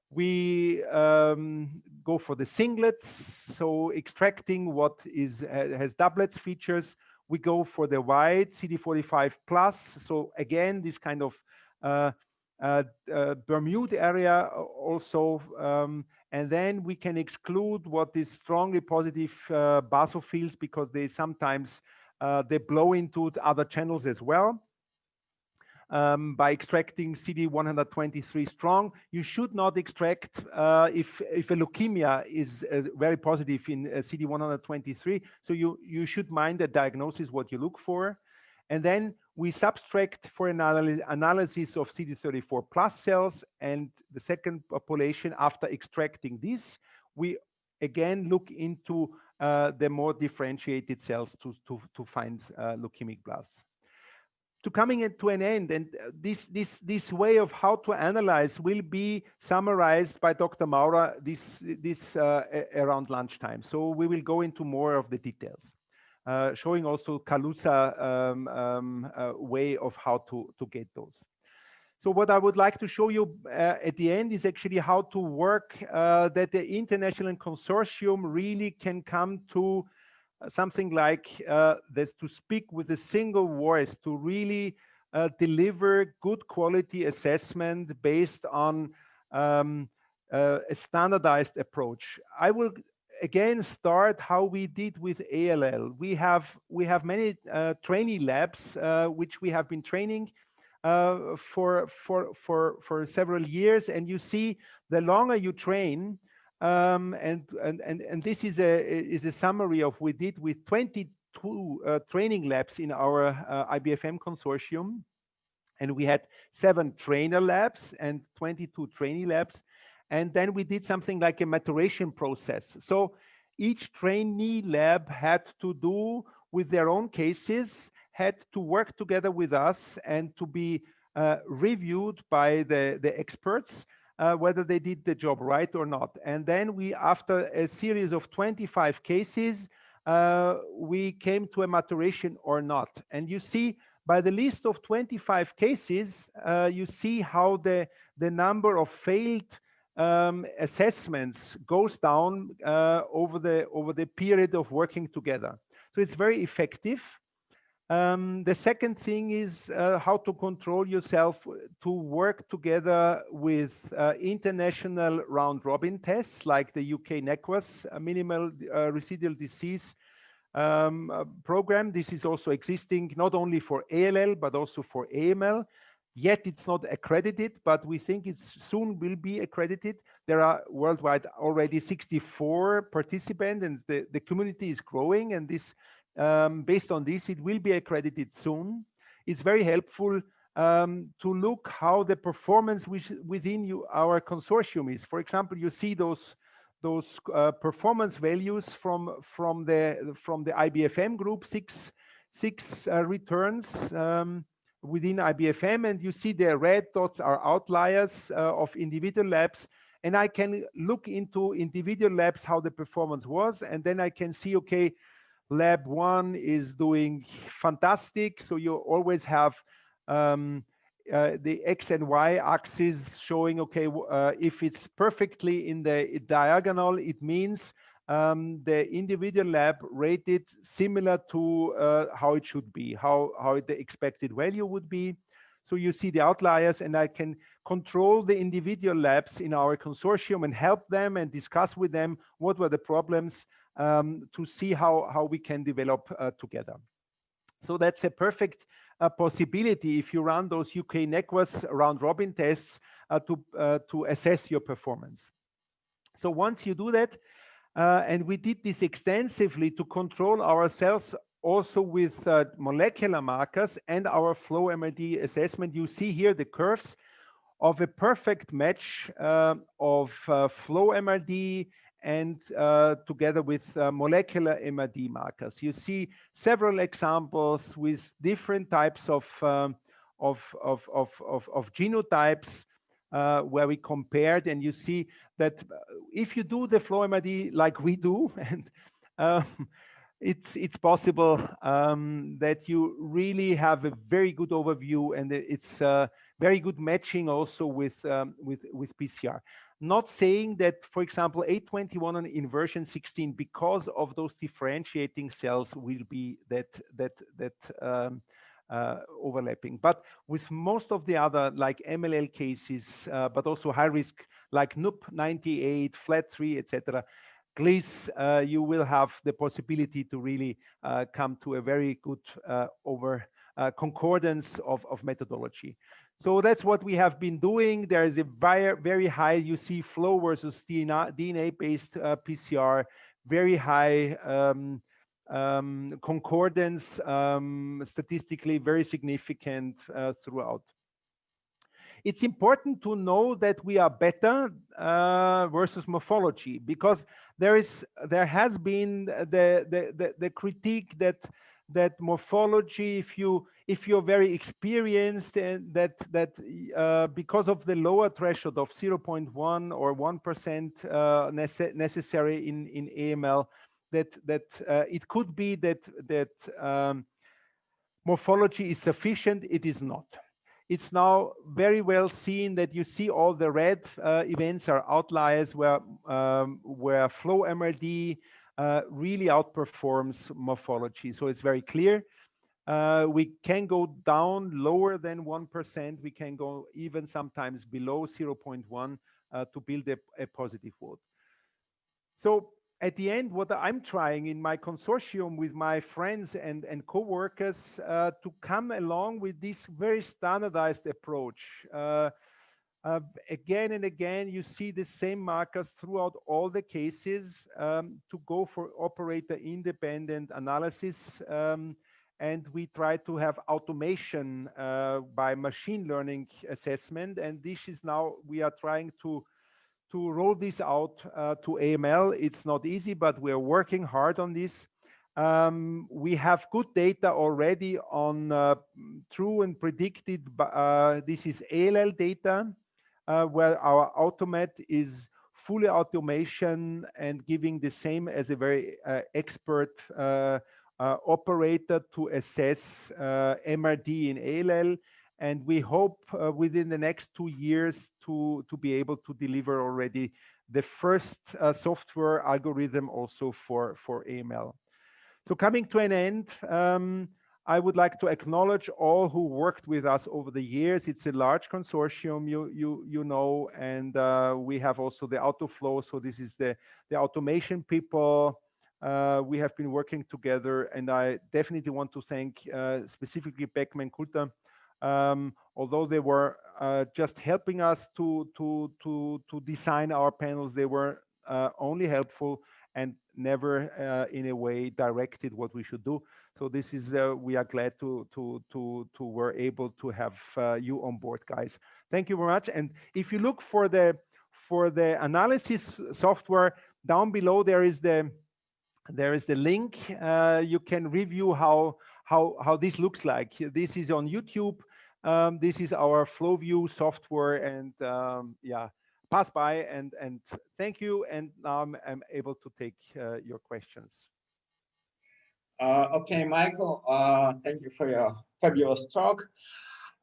We go for the singlets, so extracting what has doublets features. We go for the wide CD45 plus. So again, this kind of Bermuda area also, and then we can exclude what is strongly positive basophils because they sometimes they blow into other channels as well. By extracting CD123 strong. You should not extract if a leukemia is very positive in CD123. So you should mind the diagnosis, what you look for. And then we subtract for analysis of CD34 plus cells, and the second population after extracting this, we again look into the more differentiated cells to find leukemic blasts. To coming to an end, and this way of how to analyze will be summarized by Dr. Maurer around lunchtime. So we will go into more of the details, showing also Kaluza way of how to get those. So what I would like to show you at the end is actually how to work that the international consortium really can come to something like this, to speak with a single voice, to really deliver good quality assessment based on a standardized approach. I will again start how we did with ALL. We have many trainee labs which we have been training for several years, and you see the longer you train, and this is a summary of we did with 22 training labs in our IBFM consortium, and we had 7 trainer labs and 22 trainee labs, and then we did something like a maturation process. So each trainee lab had to do with their own cases, had to work together with us and to be reviewed by the experts, whether they did the job right or not. And then we, after a series of 25 cases, we came to a maturation or not. And you see, by the list of 25 cases, you see how the number of failed assessments goes down over the period of working together. So it's very effective. The second thing is how to control yourself to work together with international round-robin tests like the UK NEQAS minimal residual disease program. This is also existing not only for ALL but also for AML. Yet it's not accredited, but we think it soon will be accredited. There are worldwide already 64 participants, and the community is growing, and this based on this, it will be accredited soon. It's very helpful to look how the performance within our consortium is. For example, you see those performance values from the IBFM group, six returns within IBFM, and you see the red dots are outliers of individual labs. And I can look into individual labs how the performance was, and then I can see, okay, lab 1 is doing fantastic. So you always have the X and Y axis showing, okay, if it's perfectly in the diagonal, it means the individual lab rated similar to how it should be, how the expected value would be. So you see the outliers, and I can control the individual labs in our consortium and help them and discuss with them what were the problems to see how we can develop together. So that's a perfect possibility if you run those UK NEQAS round-robin tests to assess your performance. So once you do that, and we did this extensively to control ourselves also with molecular markers and our FLOW-MRD assessment. You see here the curves of a perfect match of FLOW-MRD and together with molecular MRD markers. You see several examples with different types of genotypes where we compared, and you see that if you do the FLOW-MRD like we do, and it's possible that you really have a very good overview, and it's very good matching also with PCR. Not saying that, for example, 821 in version 16, because of those differentiating cells, will be that overlapping. But with most of the other, like MLL cases, but also high risk, like NUP98, FLAT3, etc., GLIS, you will have the possibility to really come to a very good concordance of methodology. So that's what we have been doing. There is a very high, you see flow versus DNA-based PCR, very high concordance, statistically very significant throughout. It's important to know that we are better versus morphology, because there has been the critique that morphology, if you're very experienced, and that because of the lower threshold of 0.1 or 1% necessary in AML, that it could be that morphology is sufficient. It is not. It's now very well seen that you see all the red events are outliers where FLOW-MRD really outperforms morphology. So it's very clear. We can go down lower than 1%. We can go even sometimes below 0.1 to build a positive vote. So at the end, what I'm trying in my consortium with my friends and co-workers to come along with this very standardized approach. Again and again, you see the same markers throughout all the cases to go for operator independent analysis. And we try to have automation by machine learning assessment. And this is now, we are trying to roll this out to AML. It's not easy, but we're working hard on this. We have good data already on true and predicted, this is ALL data, where our automate is fully automation and giving the same as a very expert operator to assess MRD in ALL. And we hope within the next 2 years to be able to deliver already the first software algorithm also for AML. So coming to an end, I would like to acknowledge all who worked with us over the years. It's a large consortium, you know, and we have also the AutoFlow. So this is the automation people. We have been working together, and I definitely want to thank specifically Beckman Coulter. Although they were just helping us to design our panels, they were only helpful and never in a way directed what we should do. So this is we are glad to were able to have you on board, guys. Thank you very much. And if you look for the analysis software down below, there is the link. You can review how this looks like. This is on YouTube. This is our FlowView software, and yeah, pass by and thank you. And now I'm able to take your questions. Okay, Michael, thank you for your fabulous talk.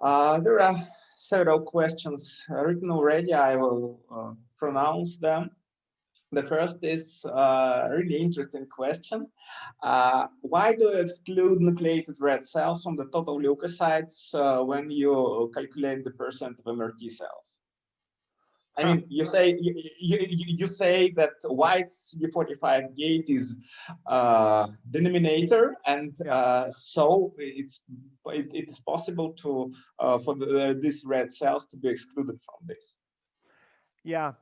There are several questions written already. I will pronounce them. The first is a really interesting question. Why do you exclude nucleated red cells from the total leukocytes when you calculate the percent of MRD cells? I mean, you say that white CD45 gate is denominator, and so it is possible to for these red cells to be excluded from this. Yeah.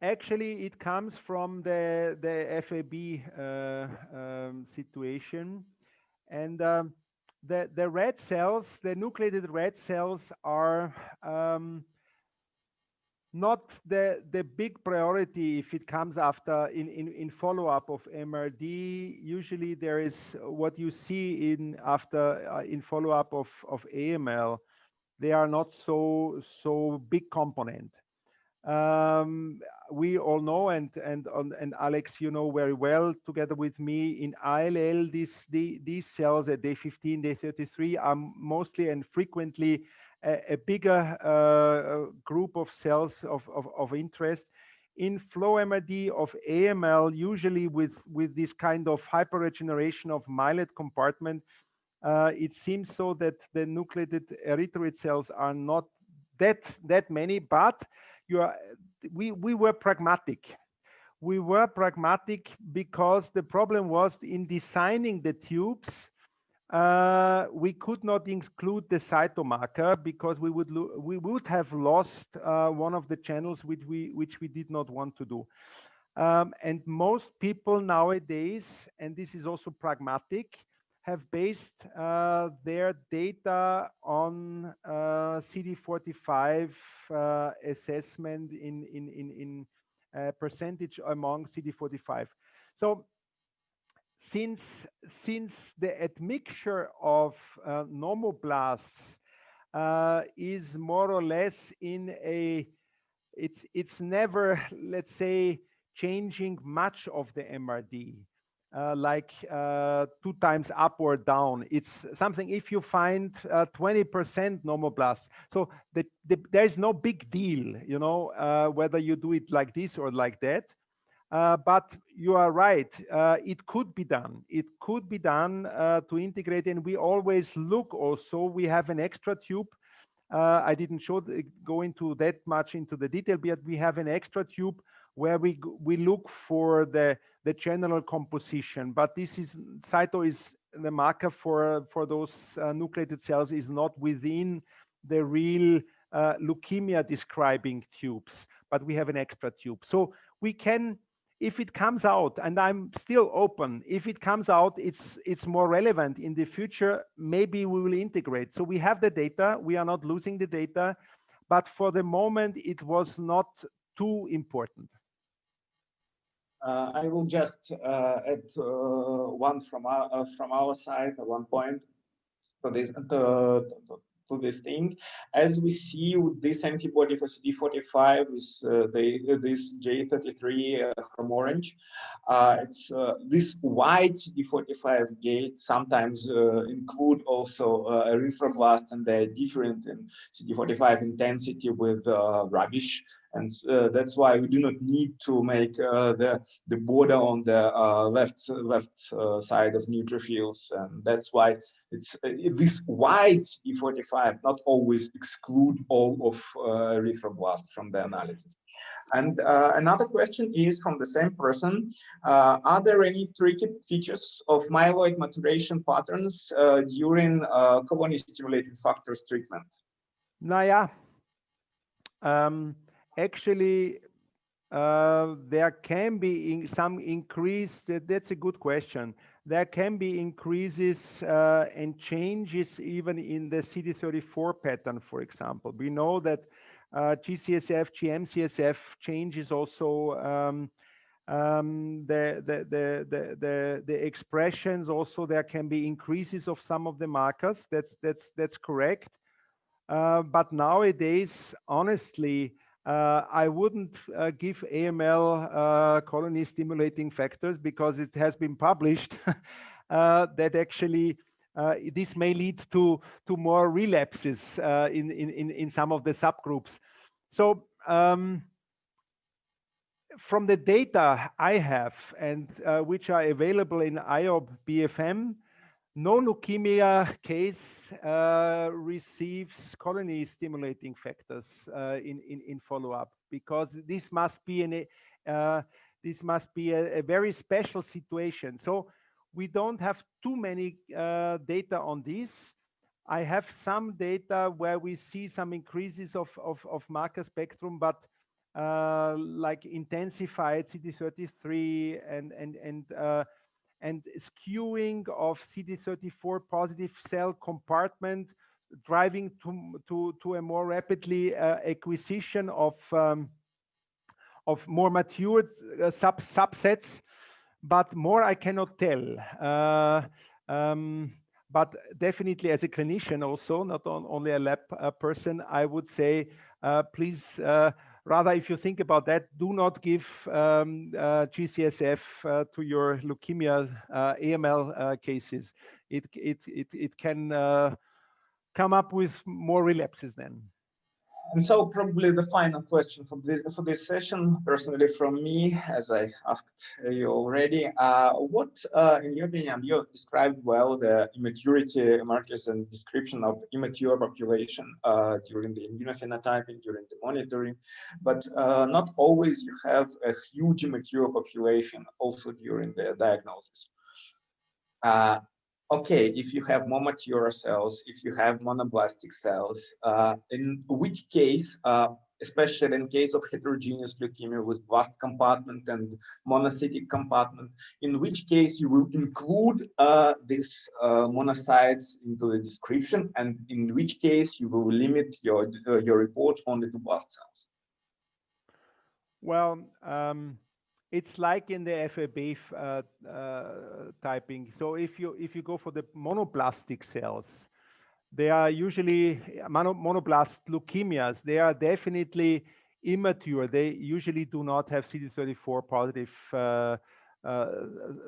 Actually, it comes from the FAB situation, and the red cells, the nucleated red cells, are not the big priority if it comes after in follow-up of MRD. Usually, there is what you see in follow-up of AML. They are not so big component. We all know, and Alex, you know very well, together with me, in ILL, these cells at day 15, day 33 are mostly and frequently a bigger group of cells of interest. In FLOW-MRD of AML, usually with this kind of hyperregeneration of myeloid compartment, it seems so that the nucleated erythroid cells are not that many, but we were pragmatic. we were pragmatic because the problem was in designing the tubes. We could not include the cytomarker because we would have lost one of the channels which we did not want to do. And most people nowadays, and this is also pragmatic, have based their data on CD45 assessment in percentage among CD45. So since the admixture of normoblasts is more or less in a, it's never, let's say, changing much of the MRD, like 2 times up or down. It's something, if you find 20% normoblasts, so there's no big deal, you know, whether you do it like this or like that. But you are right, it could be done. It could be done to integrate, and we always look also, we have an extra tube. I didn't go into that much into the detail, but we have an extra tube where we look for the general composition. But this is, cyto is the marker for those nucleated cells is not within the real leukemia describing tubes, but we have an extra tube. So we can, if it comes out, and I'm still open, if it comes out, it's more relevant in the future, maybe we will integrate. So we have the data, we are not losing the data, but for the moment, it was not too important. I will just add one from our side at one point to this thing. As we see with this antibody for CD45 with this J33 from Orange, it's this white CD45 gate sometimes include also erythroblasts, and they're different in CD45 intensity with rubbish. And that's why we do not need to make the border on the left side of neutrophils, and that's why it's this white CD45 not always exclude all of erythroblasts from the analysis. And another question is from the same person: are there any tricky features of myeloid maturation patterns during colony-stimulating factors treatment? Naya. Actually, there can be some increase. That's a good question. There can be increases and changes even in the CD34 pattern, for example. We know that GCSF, GM-CSF changes also the expressions. Also, there can be increases of some of the markers. That's correct. But nowadays, honestly, I wouldn't give AML colony stimulating factors, because it has been published that actually this may lead to more relapses in some of the subgroups. So from the data I have, and which are available in IOB BFM, no leukemia case receives colony stimulating factors in follow-up, because this must be a very special situation. So we don't have too many data on this. I have some data where we see some increases of marker spectrum, but like intensified CD33 and skewing of CD34 positive cell compartment, driving to a more rapidly acquisition of more matured subsets, but more I cannot tell. But definitely as a clinician also, not only a lab person, I would say, please, rather, if you think about that, do not give GCSF to your leukemia AML cases. It can come up with more relapses then. And so probably the final question for this session, personally from me, as I asked you already, what, in your opinion, you described well the immaturity markers and description of immature population during the immunophenotyping, during the monitoring, but not always you have a huge immature population also during the diagnosis. Okay, if you have more mature cells, if you have monoblastic cells, in which case, especially in case of heterogeneous leukemia with blast compartment and monocytic compartment, in which case you will include these monocytes into the description, and in which case you will limit your report only to blast cells? Well, it's like in the FAB typing. So if you go for the monoblastic cells, they are usually monoblast leukemias. They are definitely immature. They usually do not have CD34 positive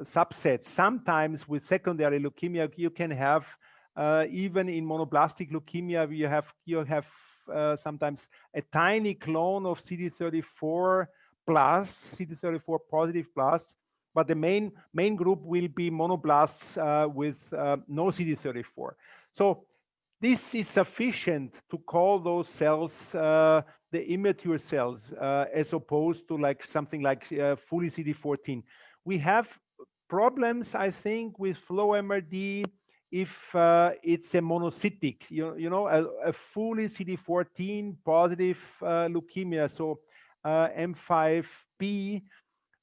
subsets. Sometimes with secondary leukemia, you can have even in monoblastic leukemia, you have sometimes a tiny clone of CD34 blasts, CD34 positive blasts, but the main group will be monoblasts with no CD34. So this is sufficient to call those cells the immature cells, as opposed to like something like fully CD14. We have problems, I think, with FLOW-MRD if it's a monocytic, a fully CD14 positive leukemia. So M5P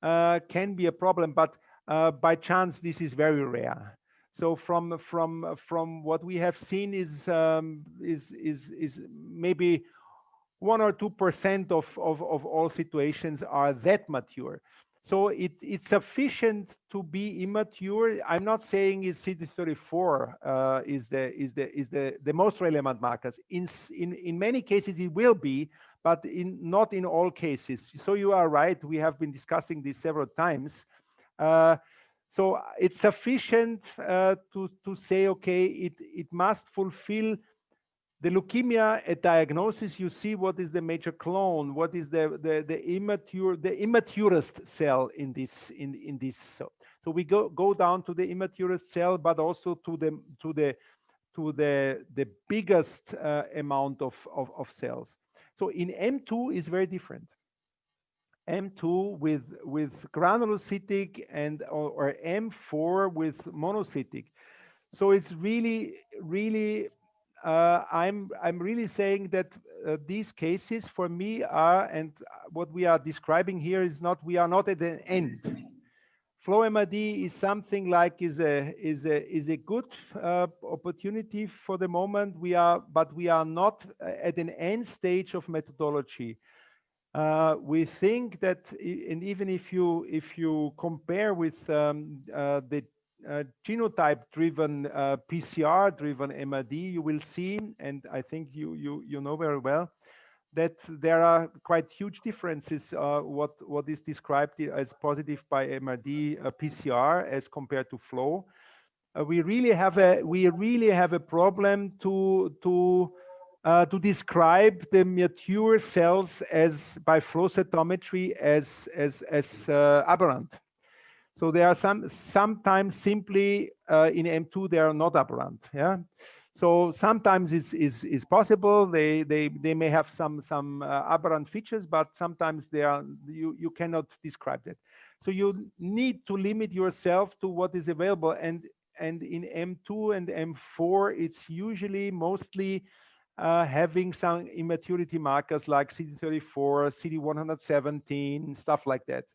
can be a problem, but by chance this is very rare. So from what we have seen is maybe 1 or 2% of all situations are that mature. So it's sufficient to be immature. I'm not saying it's CD34 is the most relevant markers. In many cases it will be, but not in all cases. So you are right. We have been discussing this several times. So it's sufficient to say, okay, it must fulfill the leukemia at diagnosis. You see what is the major clone, what is the immaturest cell in this cell. So we go down to the immaturest cell, but also to the biggest amount of cells. So in M2 is very different. M2 with granulocytic or M4 with monocytic. So it's really I'm really saying that these cases for me are, and what we are describing here is not, we are not at an end. FLOW-MRD is something like is a good opportunity for the moment. But we are not at an end stage of methodology. We think that, and even if you compare with the genotype-driven PCR-driven MRD, you will see, and I think you know very well, that there are quite huge differences. What is described as positive by MRD PCR as compared to flow. We really have a problem to describe the mature cells as by flow cytometry as aberrant. So there are sometimes simply in M2 they are not aberrant. Yeah. So sometimes is possible. They may have some aberrant features, but sometimes they are you cannot describe that. So you need to limit yourself to what is available, and in M2 and M4 it's usually mostly having some immaturity markers like CD34, CD117, stuff like that.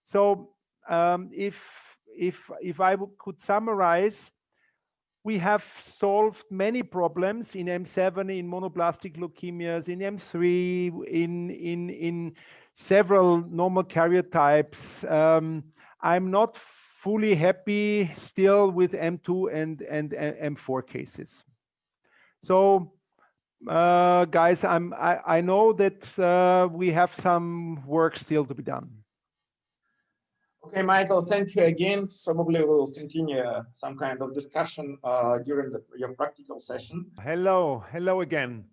So if I could summarize, we have solved many problems in M7, in monoblastic leukemias, in M3, in several normal karyotypes. I'm not fully happy still with M2 and M4 cases. So guys, I know that we have some work still to be done. Okay, Michael, thank you again. Probably we'll continue some kind of discussion during your practical session. Hello again.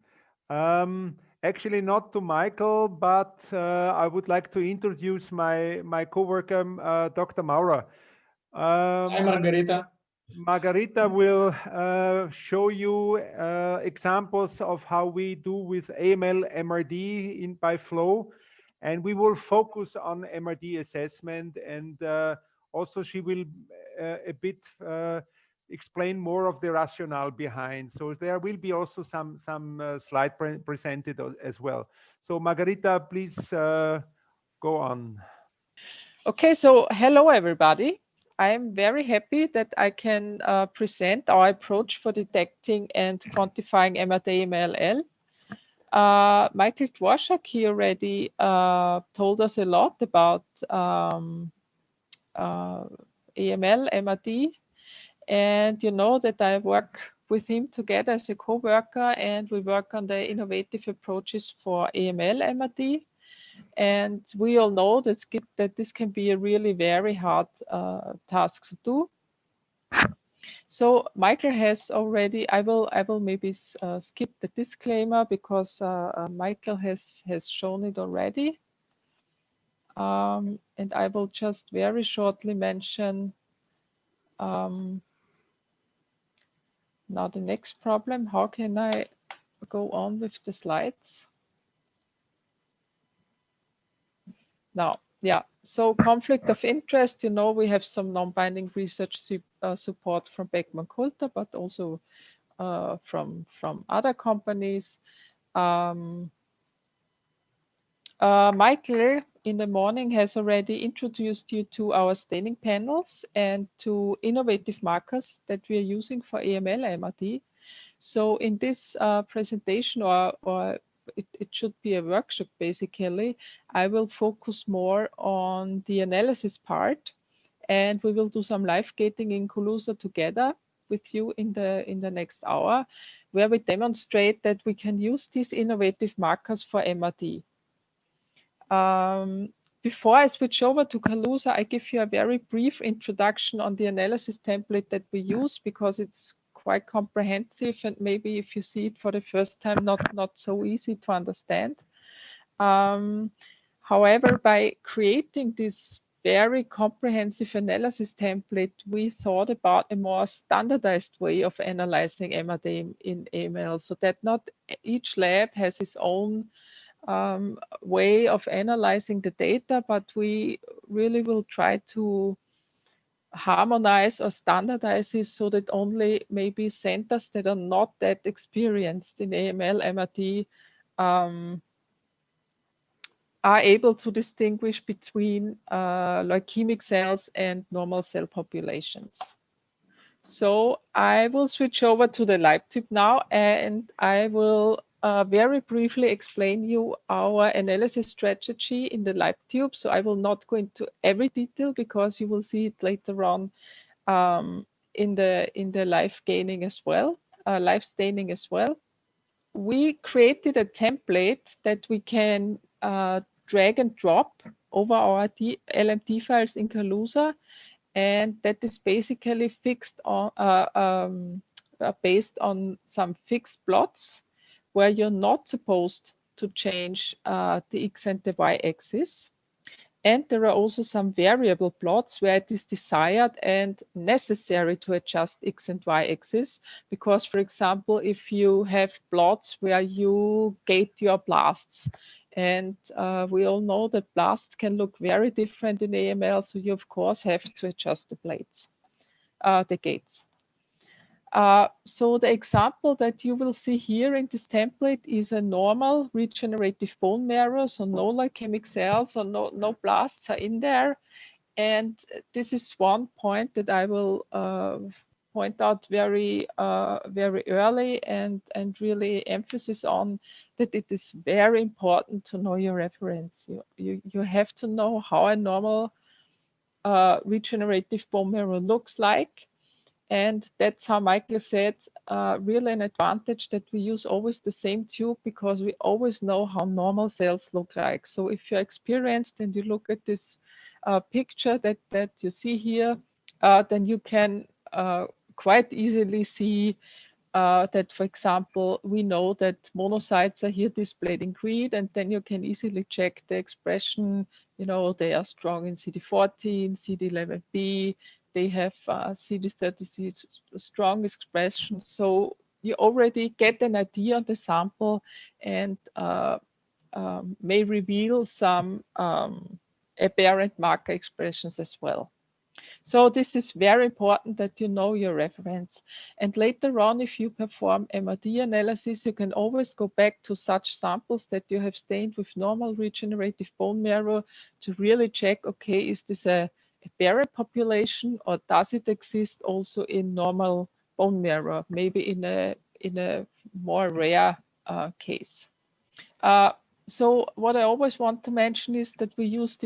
Actually, not to Michael, but I would like to introduce my coworker, Dr. Maurer. Hi, Margarita. Margarita will show you examples of how we do with AML MRD by flow, and we will focus on MRD assessment, and also she will a bit explain more of the rationale behind. So there will be also some slide presented as well. So Margarita, please go on. Okay, so hello everybody. I am very happy that I can present our approach for detecting and quantifying MRD-AML. Michael Dworzak, he already told us a lot about AML, MRD, and you know that I work with him together as a co-worker, and we work on the innovative approaches for AML, MRD. And we all know that this can be a really very hard task to do. So Michael has already, I will maybe skip the disclaimer because Michael has shown it already. And I will just very shortly mention now the next problem. How can I go on with the slides? Now, yeah, so conflict of interest, you know, we have some non-binding research support from Beckman Coulter, but also from other companies. Michael in the morning has already introduced you to our staining panels and to innovative markers that we are using for AML MRD. So in this presentation, or it should be a workshop basically, I will focus more on the analysis part, and we will do some live gating in Colusa together with you in the next hour, where we demonstrate that we can use these innovative markers for MRD. Before I switch over to Colusa, I give you a very brief introduction on the analysis template that we use, because it's quite comprehensive, and maybe if you see it for the first time, not so easy to understand. However, by creating this very comprehensive analysis template, we thought about a more standardized way of analyzing MRD in AML, so that not each lab has its own way of analyzing the data, but we really will try to harmonize or standardize this so that only maybe centers that are not that experienced in AML, MRD are able to distinguish between leukemic cells and normal cell populations. So I will switch over to the LiveTube now, and I will very briefly explain you our analysis strategy in the LiveTube. So I will not go into every detail because you will see it later on in the live gaining as well, live staining as well. We created a template that we can drag and drop over our LMD files in Colusa, and that is basically fixed on based on some fixed plots where you're not supposed to change the X and the Y axis. And there are also some variable plots where it is desired and necessary to adjust X and Y axis, because, for example, if you have plots where you gate your blasts, and we all know that blasts can look very different in AML, so you of course have to adjust the plates, the gates. So the example that you will see here in this template is a normal regenerative bone marrow, so no leukemic cells or no blasts are in there. And this is one point that I will point out very early and really emphasis on, that it is very important to know your reference. You have to know how a normal regenerative bone marrow looks like. And that's how Michael said, really an advantage that we use always the same tube, because we always know how normal cells look like. So if you're experienced and you look at this picture that you see here, then you can quite easily see that, for example, we know that monocytes are here displayed in green, and then you can easily check the expression. You know, they are strong in CD14, CD11B, they have CD36 strong expression. So you already get an idea on the sample and may reveal some aberrant marker expressions as well. So this is very important that you know your reference. And later on, if you perform MRD analysis, you can always go back to such samples that you have stained with normal regenerative bone marrow to really check, okay, is this a aberrant population, or does it exist also in normal bone marrow, maybe in a more rare case. So what I always want to mention is that we use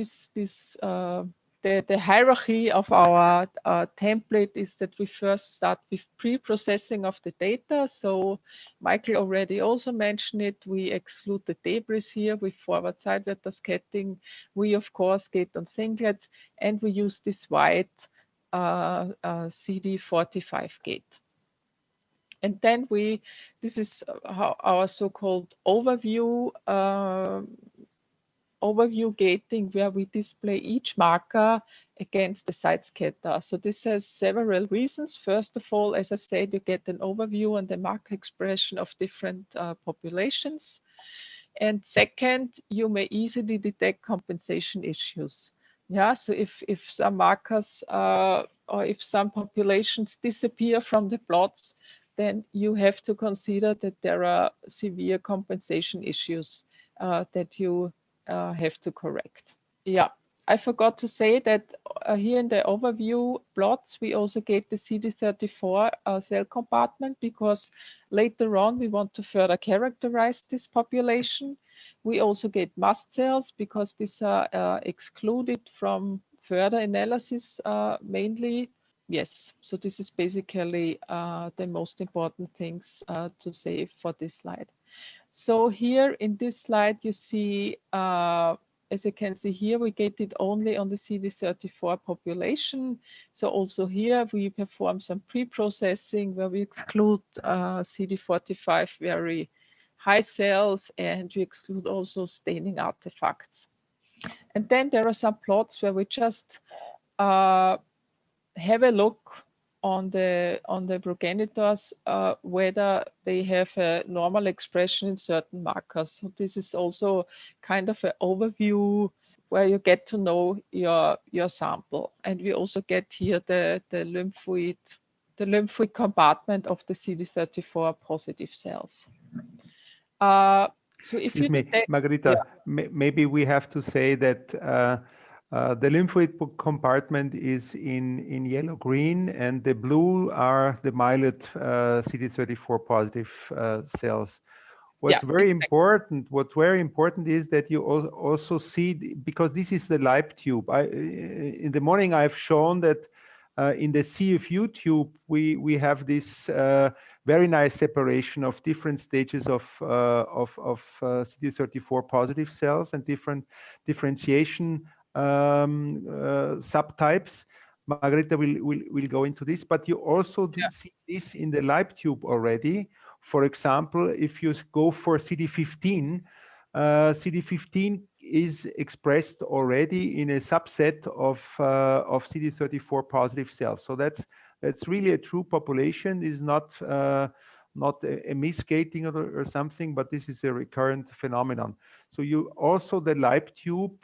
the hierarchy of our template is that we first start with pre-processing of the data. So Michael already also mentioned it. We exclude the debris here with forward side vector scatting. We of course gate on singlets, and we use this white CD45 gate. And then this is how our so-called overview gating, where we display each marker against the site scatter. So this has several reasons. First of all, as I said, you get an overview on the marker expression of different populations. And second, you may easily detect compensation issues. Yeah, so if some markers or if some populations disappear from the plots, then you have to consider that there are severe compensation issues that you have to correct. Yeah, I forgot to say that here in the overview plots, we also get the CD34 cell compartment, because later on we want to further characterize this population. We also get mast cells, because these are excluded from further analysis mainly. Yes, so this is basically the most important things to say for this slide. So here in this slide, you see, as you can see here, we get it only on the CD34 population. So also here we perform some pre-processing where we exclude CD45 very high cells, and we exclude also staining artifacts. And then there are some plots where we just have a look on the progenitors whether they have a normal expression in certain markers. So this is also kind of an overview where you get to know your sample. And we also get here the lymphoid compartment of the CD34 positive cells. So if you detect, Margarita, yeah. Maybe we have to say that the lymphoid compartment is in yellow-green, and the blue are the myeloid CD34 positive cells. What's very important is that you also see, because this is the live tube. In the morning I've shown that in the CFU tube we have this very nice separation of different stages of CD34 positive cells and different differentiation subtypes. Margarita will go into this, but you also see this in the live tube already. For example, if you go for CD15, CD15 is expressed already in a subset of CD34 positive cells. So that's really a true population. Is not a misgating or something, but this is a recurrent phenomenon. So you also, the live tube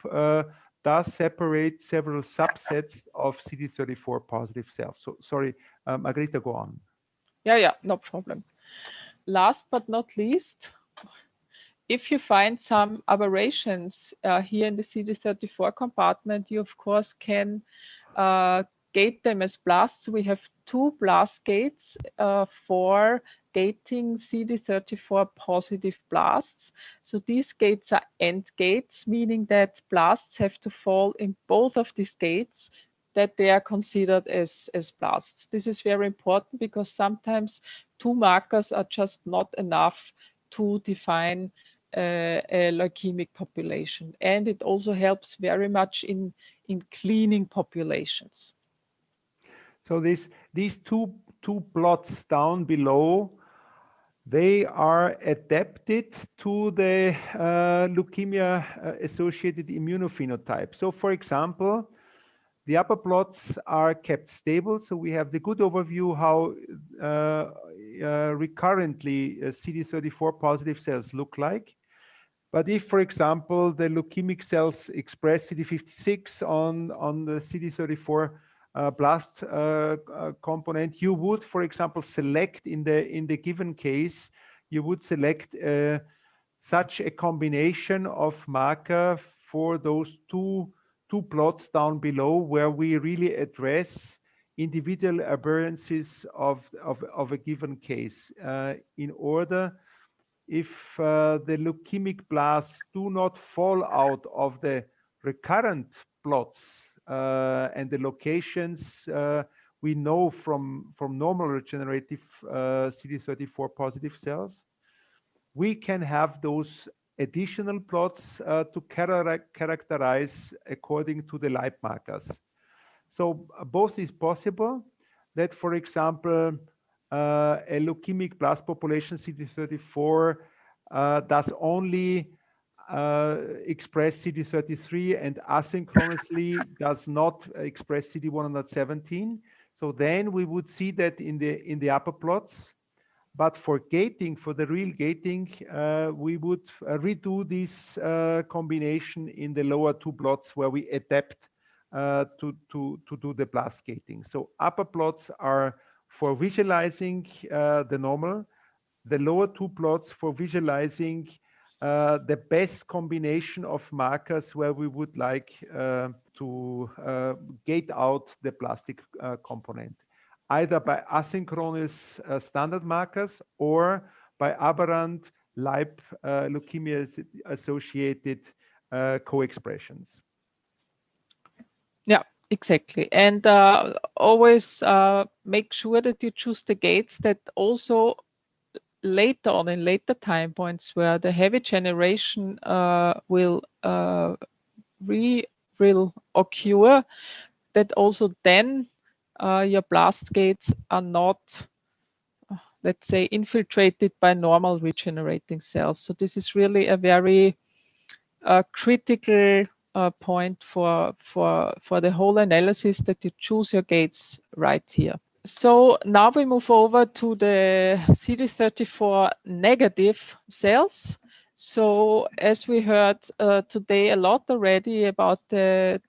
does separate several subsets of CD34 positive cells. So sorry, Margarita, go on. Yeah, no problem. Last but not least, if you find some aberrations here in the CD34 compartment, you of course can gate them as blasts. We have 2 blast gates for gating CD34 positive blasts. So these gates are AND gates, meaning that blasts have to fall in both of these gates that they are considered as blasts. This is very important because sometimes 2 markers are just not enough to define a leukemic population. And it also helps very much in cleaning populations. So these two plots down below They are adapted to the leukemia-associated immunophenotype. So, for example, the upper plots are kept stable. So we have the good overview how recurrently CD34 positive cells look like. But if, for example, the leukemic cells express CD56 on the CD34 blast component, you would, for example, select in the given case, you would select such a combination of marker for those two plots down below, where we really address individual aberrances of a given case in order, if the leukemic blasts do not fall out of the recurrent plots and the locations we know from normal regenerative CD34 positive cells, we can have those additional plots to characterize according to the light markers. So both is possible that, for example, a leukemic blast population CD34 does only express CD33 and asynchronously does not express CD117. So then we would see that in the upper plots. But for gating, for the real gating, we would redo this combination in the lower two plots where we adapt to do the blast gating. So upper plots are for visualizing the normal, the lower two plots for visualizing the best combination of markers where we would like to gate out the plastic component, either by asynchronous standard markers or by aberrant live leukemia-associated co-expressions. Yeah, exactly. And always make sure that you choose the gates that also later on, in later time points where the heavy generation will occur, that also then your blast gates are not, let's say, infiltrated by normal regenerating cells. So this is really a very critical point for the whole analysis, that you choose your gates right here. So now we move over to the CD34 negative cells. So as we heard today a lot already about the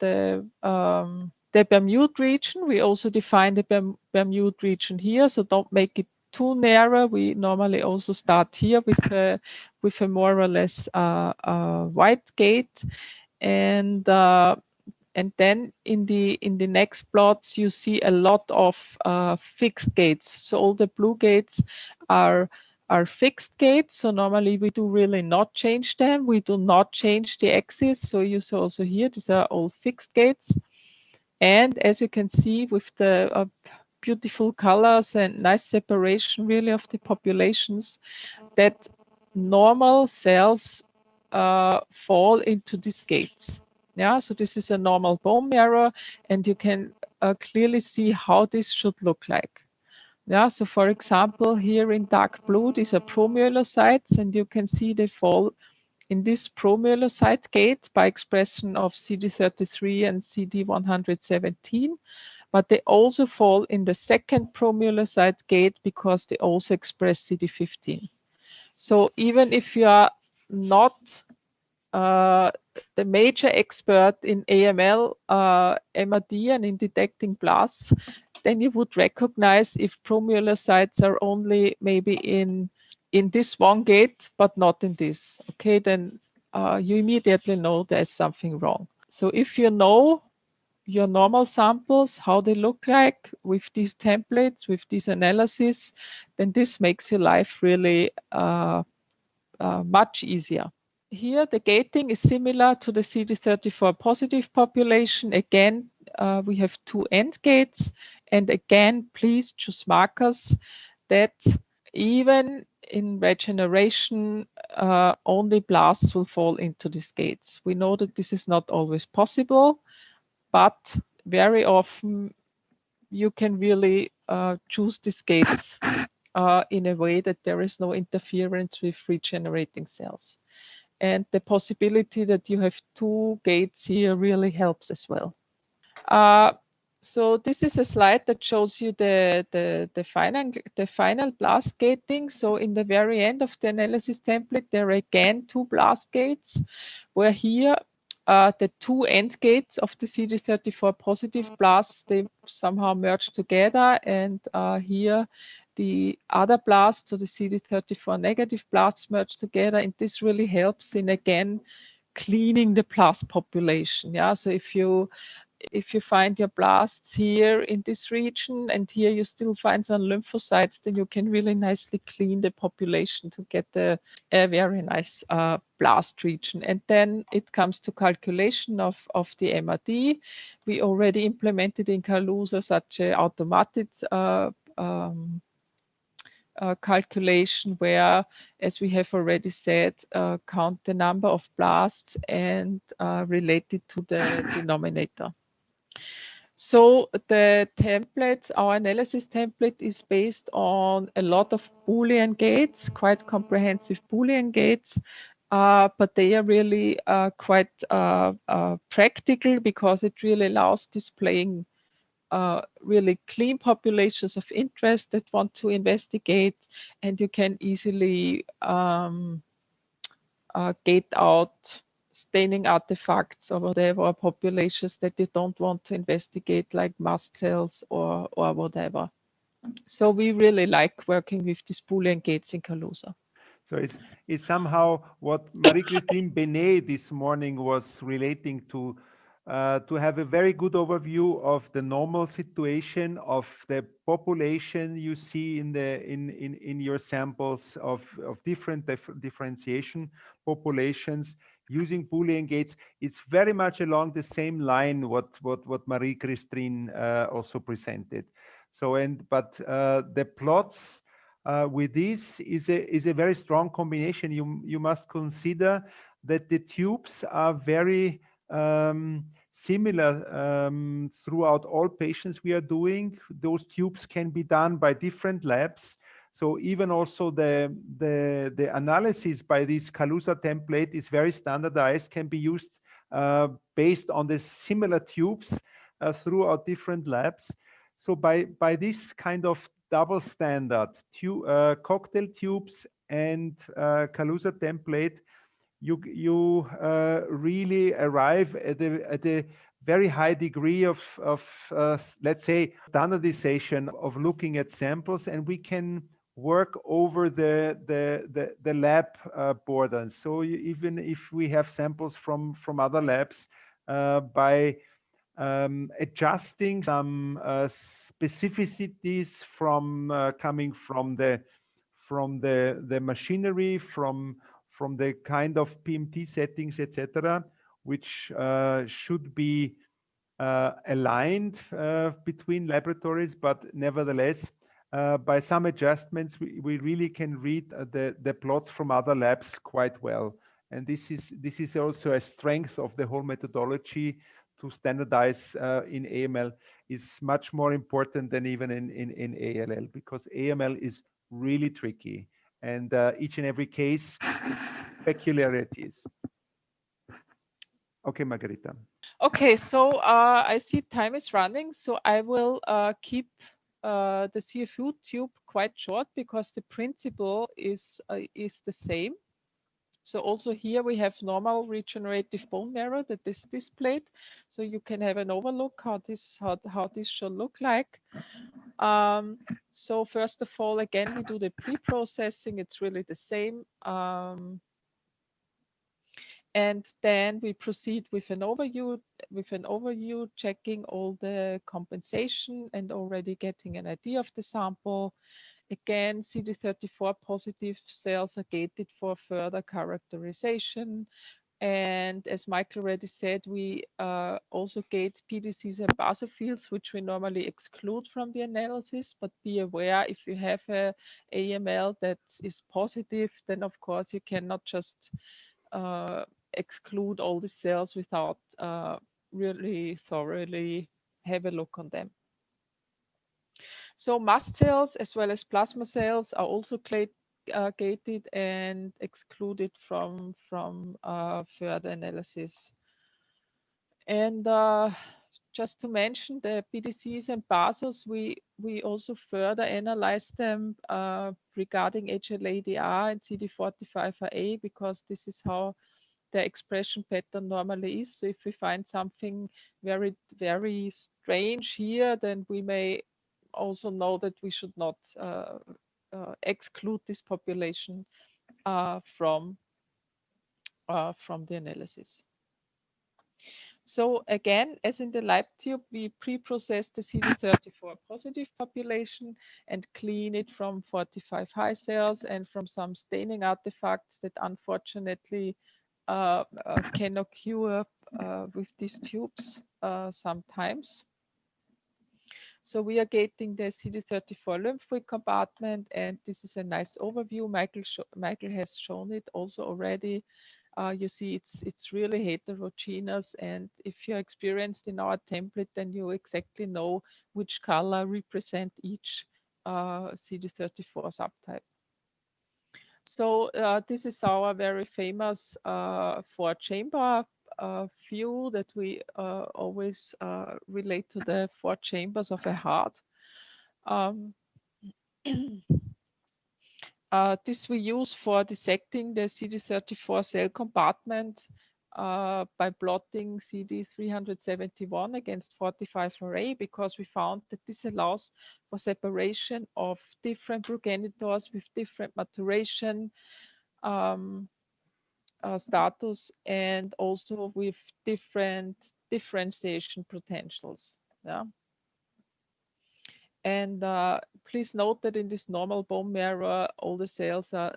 Bermude region, we also define the Bermude region here. So don't make it too narrow. We normally also start here with a more or less white gate, and then in the next plots you see a lot of fixed gates. So all the blue gates are fixed gates. So normally we do really not change them. We do not change the axis. So you see also here, these are all fixed gates. And as you can see with the beautiful colors and nice separation really of the populations, that normal cells fall into these gates. Yeah, so this is a normal bone marrow, and you can clearly see how this should look like. Yeah, so for example, here in dark blue, these are promyelocytes, and you can see they fall in this promyelocyte gate by expression of CD33 and CD117, but they also fall in the second promyelocyte gate because they also express CD15. So even if you are not the major expert in AML, MRD, and in detecting blasts, then you would recognize if promyelocytes are only maybe in this one gate, but not in this. Okay, then you immediately know there's something wrong. So if you know your normal samples, how they look like with these templates, with these analysis, then this makes your life really much easier. Here, the gating is similar to the CD34 positive population. Again, we have two end gates. And again, please choose markers that even in regeneration, only blasts will fall into these gates. We know that this is not always possible, but very often you can really choose these gates in a way that there is no interference with regenerating cells. And the possibility that you have 2 gates here really helps as well. So this is a slide that shows you the final blast gating. So in the very end of the analysis template, there are again 2 blast gates, where here the 2 end gates of the CD34 positive blasts, they somehow merge together, and here the other blasts, so the CD34 negative blasts, merge together, and this really helps in again cleaning the blast population. Yeah, so if you find your blasts here in this region and here you still find some lymphocytes, then you can really nicely clean the population to get a very nice blast region. And then it comes to calculation of the MRD. We already implemented in Kaluza such a automated calculation where, as we have already said, count the number of blasts and relate it to the denominator. So the template, our analysis template, is based on a lot of Boolean gates, quite comprehensive Boolean gates, but they are really quite practical because it really allows displaying really clean populations of interest that want to investigate, and you can easily gate out staining artifacts or whatever, or populations that you don't want to investigate, like mast cells or whatever. So we really like working with these Boolean gates in Kaluza. So it's somehow what Marie-Christine Benet this morning was relating to have a very good overview of the normal situation of the population you see in your samples of different differentiation populations using Boolean gates. It's very much along the same line what Marie-Christine also presented. So but the plots with this is a very strong combination. You must consider that the tubes are very similar throughout all patients we are doing. Those tubes can be done by different labs. So even also the analysis by this Kaluza template is very standardized, can be used based on the similar tubes throughout different labs. So by this kind of double standard, cocktail tubes and Kaluza template, you really arrive at a very high degree of let's say standardization of looking at samples, and we can work over the lab borders. So even if we have samples from other labs, by adjusting some specificities from coming from the machinery, from the kind of PMT settings, etc., which should be aligned between laboratories, but nevertheless, by some adjustments, we really can read the plots from other labs quite well. And this is also a strength of the whole methodology. To standardize in AML is much more important than even in ALL, because AML is really tricky, and each and every case peculiarities. Okay, Margarita. Okay, so I see time is running, so I will keep the CFU tube quite short because the principle is the same. So also here we have normal regenerative bone marrow that is displayed, so you can have an overlook how this should look like. So first of all, again, we do the pre-processing. It's really the same. And then we proceed with an overview, checking all the compensation and already getting an idea of the sample. Again, CD34 positive cells are gated for further characterization. And as Michael already said, we also gate PDCs and basophils, which we normally exclude from the analysis. But be aware, if you have a AML that is positive, then of course you cannot just exclude all the cells without really thoroughly have a look on them. So mast cells as well as plasma cells are also gated and excluded from further analysis. And just to mention the PDCs and BASOs, we also further analyze them regarding HLA-DR and CD45RA, because this is how the expression pattern normally is. So if we find something very, very strange here, then we may also know that we should not exclude this population from the analysis. So again, as in the LabTube, we pre-process the CD34 positive population and clean it from 45 high cells and from some staining artifacts that unfortunately can occur with these tubes sometimes. So we are gating the CD34 lymphoid compartment, and this is a nice overview. Michael has shown it also already. You see it's really heterogeneous, and if you're experienced in our template, then you exactly know which color represent each CD34 subtype. So this is our very famous 4-chamber view that we always relate to the 4 chambers of a heart. This we use for dissecting the CD34 cell compartment by plotting CD371 against 45RA, because we found that this allows for separation of different progenitors with different maturation status, and also with different differentiation potentials. Yeah. And please note that in this normal bone marrow, all the cells are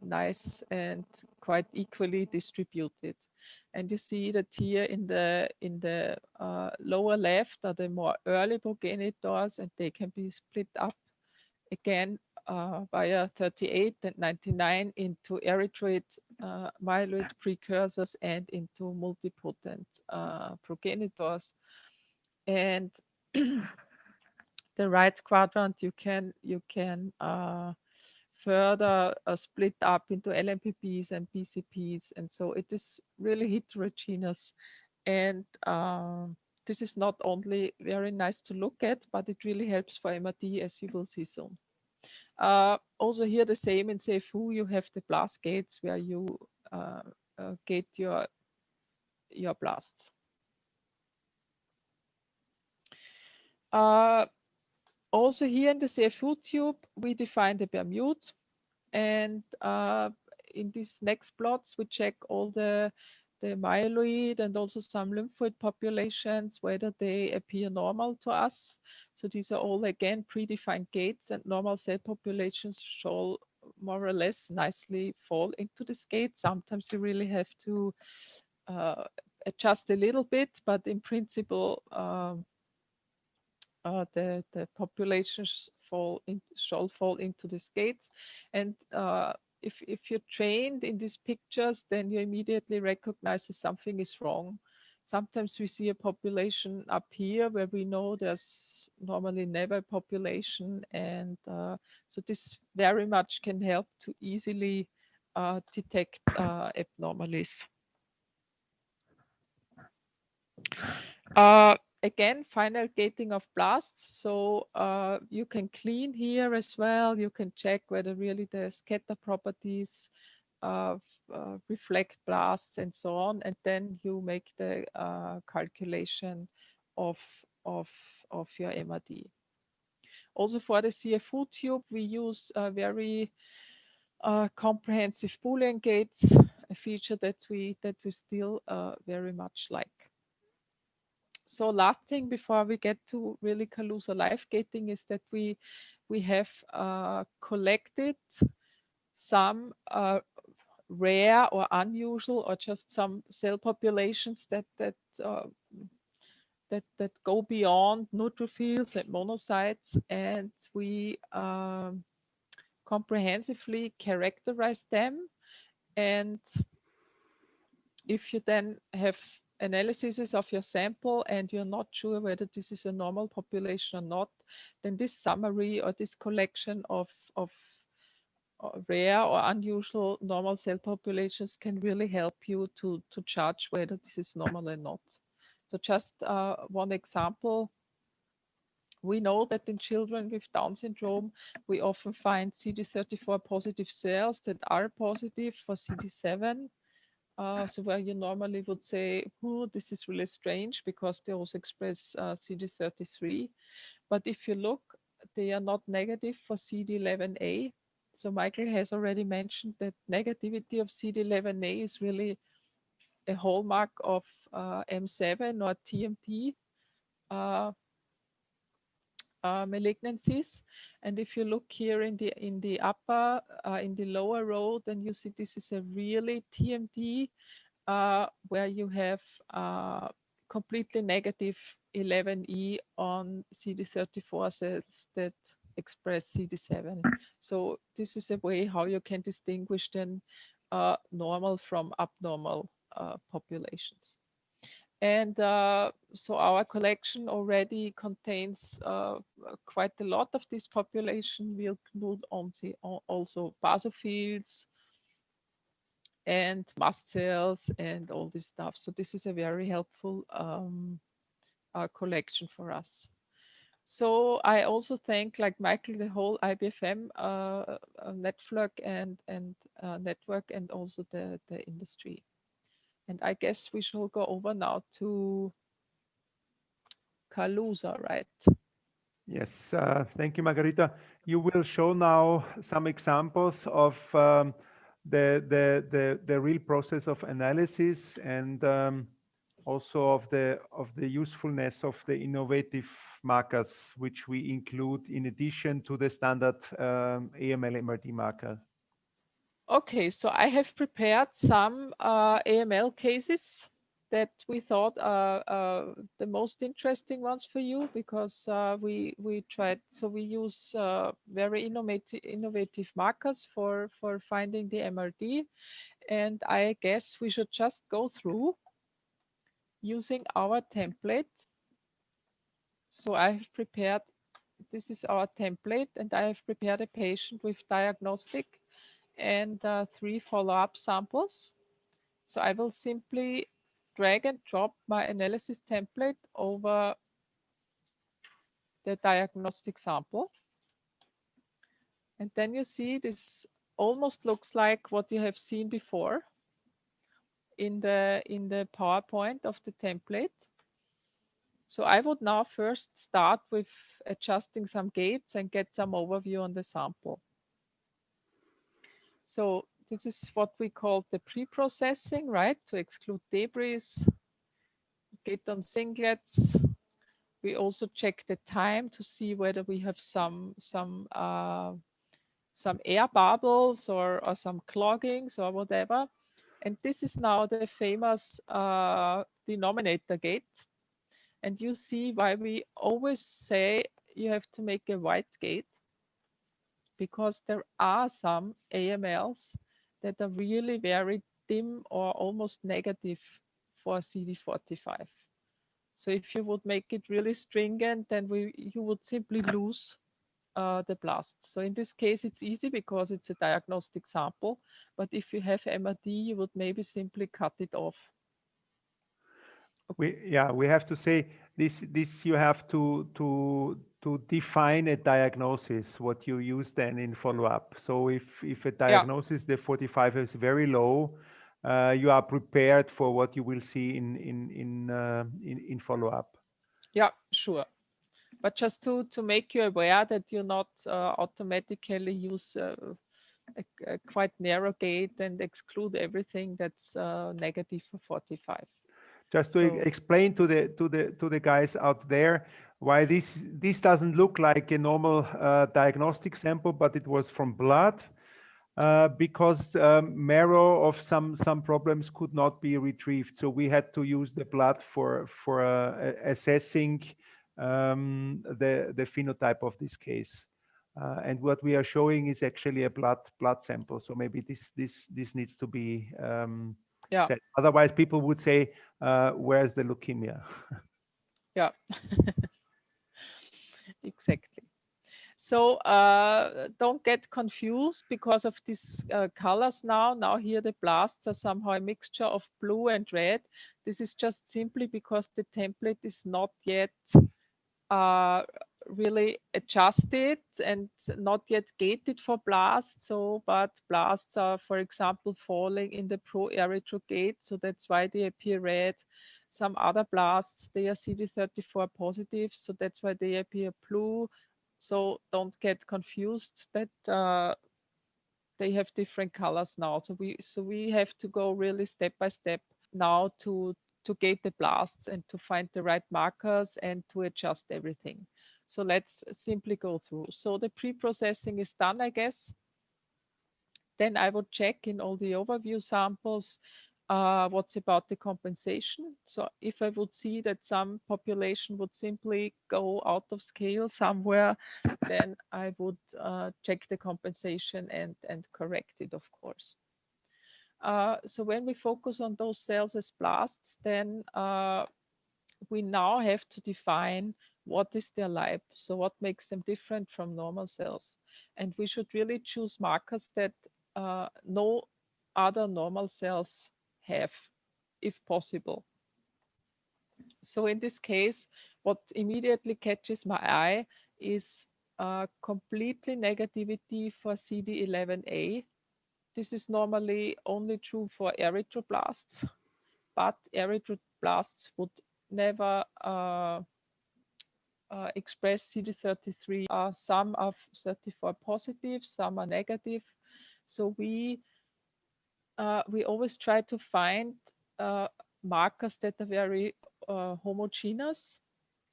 nice and quite equally distributed. And you see that here in the lower left are the more early progenitors, and they can be split up again via 38 and 99 into erythroid myeloid precursors and into multipotent progenitors. And the right quadrant you can further split up into LMPPs and BCPs, and so it is really heterogeneous. And this is not only very nice to look at, but it really helps for MRD, as you will see soon. Also here the same in CFU, you have the blast gates where you gate your blasts. Also here in the CFU tube, we define the permute, and in these next plots, we check all the myeloid and also some lymphoid populations, whether they appear normal to us. So these are all, again, predefined gates, and normal cell populations shall more or less nicely fall into this gate. Sometimes you really have to adjust a little bit, but in principle, the populations shall fall into these gates. And if you're trained in these pictures, then you immediately recognize that something is wrong. Sometimes we see a population up here where we know there's normally never a population, and so this very much can help to easily detect abnormalities. Again, final gating of blasts. So you can clean here as well. You can check whether really the scatter properties reflect blasts and so on. And then you make the calculation of your MRD. Also for the CFU tube, we use very comprehensive Boolean gates, a feature that we still very much like. So last thing before we get to really Calusa live gating is that we have collected some rare or unusual or just some cell populations that go beyond neutrophils and monocytes, and we comprehensively characterize them. And if you then have analysis of your sample and you're not sure whether this is a normal population or not, then this summary or this collection of rare or unusual normal cell populations can really help you to judge whether this is normal or not. So just one example. We know that in children with Down syndrome, we often find CD34 positive cells that are positive for CD7. So where you normally would say, oh, this is really strange because they also express CD33. But if you look, they are not negative for CD11A. So Michael has already mentioned that negativity of CD11A is really a hallmark of M7 or TMT malignancies. And if you look here in the upper, in the lower row, then you see this is a really TMT where you have completely negative 11E on CD34 cells that express CD7. So this is a way how you can distinguish then normal from abnormal populations. And so our collection already contains quite a lot of this population. We include also basophils and mast cells and all this stuff. So this is a very helpful collection for us. So I also thank, like Michael, the whole IBFM network and network, and also the industry. And I guess we shall go over now to Kaluza, right? Yes, thank you, Margarita. You will show now some examples of the real process of analysis, and also of the usefulness of the innovative markers, which we include in addition to the standard AML MRD marker. Okay, so I have prepared some AML cases that we thought are the most interesting ones for you, because we tried, so we use very innovative markers for finding the MRD, and I guess we should just go through using our template. So I have prepared, this is our template, and I have prepared a patient with diagnostic and 3 follow-up samples. So I will simply drag and drop my analysis template over the diagnostic sample. And then you see this almost looks like what you have seen before in the PowerPoint of the template. So I would now first start with adjusting some gates and get some overview on the sample. So this is what we call the pre-processing, right? To exclude debris, gate on singlets. We also check the time to see whether we have some air bubbles or some cloggings or whatever. And this is now the famous denominator gate. And you see why we always say you have to make a white gate, because there are some AMLs that are really very dim or almost negative for CD45. So if you would make it really stringent, then you would simply lose the blasts. So in this case, it's easy because it's a diagnostic sample. But if you have MRD, you would maybe simply cut it off. We have to say this you have to define a diagnosis, what you use then in follow-up. So if a diagnosis, the 45 is very low, you are prepared for what you will see in follow-up. Yeah, sure. But just to make you aware that you not automatically use a quite narrow gate and exclude everything that's negative for 45. Just to explain to the guys out there why this doesn't look like a normal diagnostic sample, but it was from blood, because marrow of some problems could not be retrieved. So we had to use the blood for assessing the phenotype of this case. And what we are showing is actually a blood sample. So maybe this needs to be Yeah. set. Otherwise, people would say, where's the leukemia? Yeah. Exactly. So don't get confused because of these colors now. Now here the blasts are somehow a mixture of blue and red. This is just simply because the template is not yet really adjusted and not yet gated for blasts. So, but blasts are, for example, falling in the pro-erythro gate. So that's why they appear red. Some other blasts, they are CD34 positive. So that's why they appear blue. So don't get confused that they have different colors now. So we have to go really step by step now to gate the blasts and to find the right markers and to adjust everything. So let's simply go through. So the pre-processing is done, I guess. Then I would check in all the overview samples what's about the compensation. So if I would see that some population would simply go out of scale somewhere, then I would check the compensation and correct it, of course. So when we focus on those cells as blasts, then we now have to define what is their life. So what makes them different from normal cells? And we should really choose markers that no other normal cells have, if possible. So in this case, what immediately catches my eye is completely negativity for CD11A. This is normally only true for erythroblasts, but erythroblasts would never express CD33. Some are 34 positive, some are negative. So we always try to find markers that are very homogeneous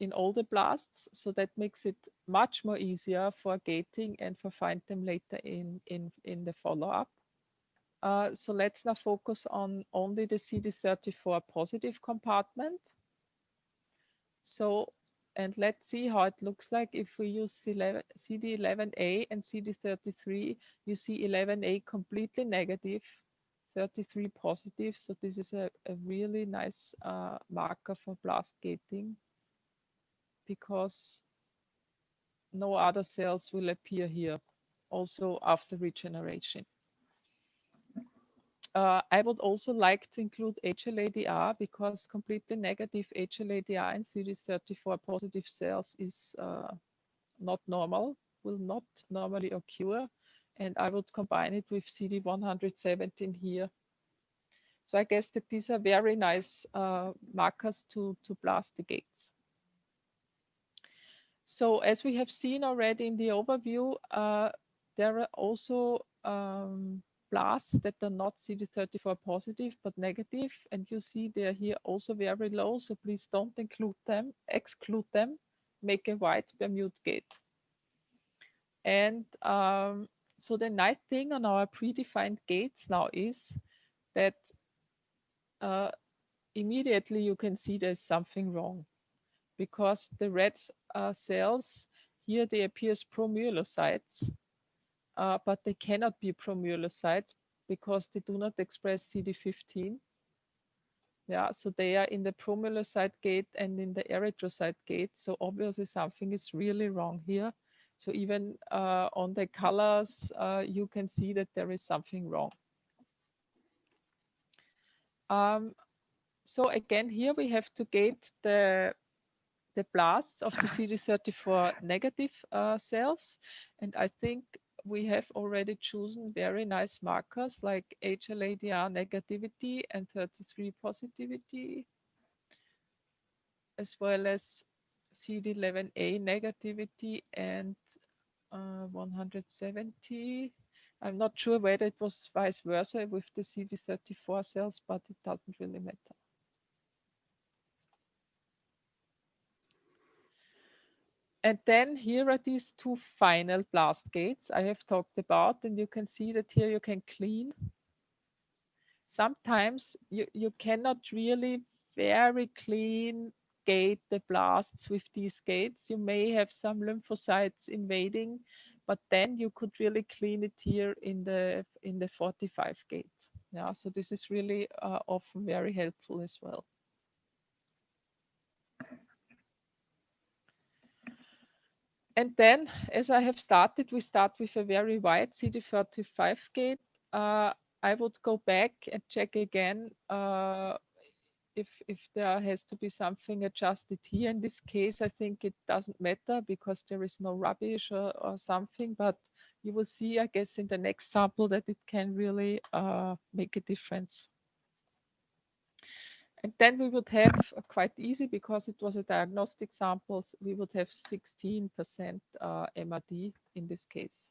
in all the blasts. So that makes it much more easier for gating and for find them later in the follow-up. So let's now focus on only the CD34 positive compartment. So, and let's see how it looks like if we use CD11A and CD33. You see 11A completely negative, 33 positive. So this is a really nice marker for blast gating because no other cells will appear here, also after regeneration. I would also like to include HLA-DR because completely negative HLA-DR in CD34 positive cells is not normal, will not normally occur. And I would combine it with CD117 here. So I guess that these are very nice markers to blast the gates. So as we have seen already in the overview, there are also blasts that are not CD34 positive but negative, and you see they are here also very low, so please don't include them, exclude them, make a white Bermuda gate. And so the nice thing on our predefined gates now is that immediately you can see there's something wrong because the red cells here, they appear as promyelocytes. But they cannot be promyelocytes because they do not express CD15. Yeah, so they are in the promyelocyte gate and in the erythrocyte gate. So obviously something is really wrong here. So even on the colors, you can see that there is something wrong. So again, here we have to gate the blasts of the CD34 negative cells. And I think we have already chosen very nice markers like HLA-DR negativity and 33 positivity, as well as CD11A negativity and 170. I'm not sure whether it was vice versa with the CD34 cells, but it doesn't really matter. And then here are these two final blast gates I have talked about, and you can see that here you can clean. Sometimes you cannot really very clean gate the blasts with these gates. You may have some lymphocytes invading, but then you could really clean it here in the 45 gate. Yeah, so this is really often very helpful as well. And then, as I have started, we start with a very wide CD35 gate. I would go back and check again if there has to be something adjusted here. In this case, I think it doesn't matter because there is no rubbish or something, but you will see, I guess, in the next sample that it can really make a difference. And then we would have quite easy, because it was a diagnostic sample, we would have 16% MRD in this case.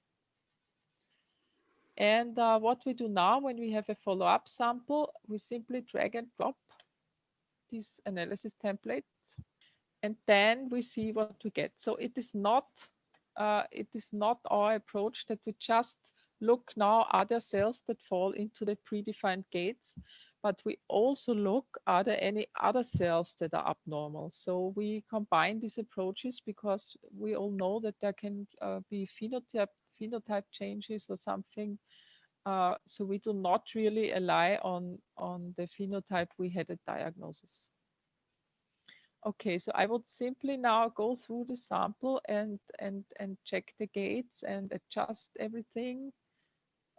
And what we do now when we have a follow-up sample, we simply drag and drop these analysis templates, and then we see what we get. So it is not our approach that we just look now, are there cells that fall into the predefined gates, but we also look, are there any other cells that are abnormal? So we combine these approaches because we all know that there can be phenotype changes or something. So we do not really rely on the phenotype we had at diagnosis. Okay, so I would simply now go through the sample and check the gates and adjust everything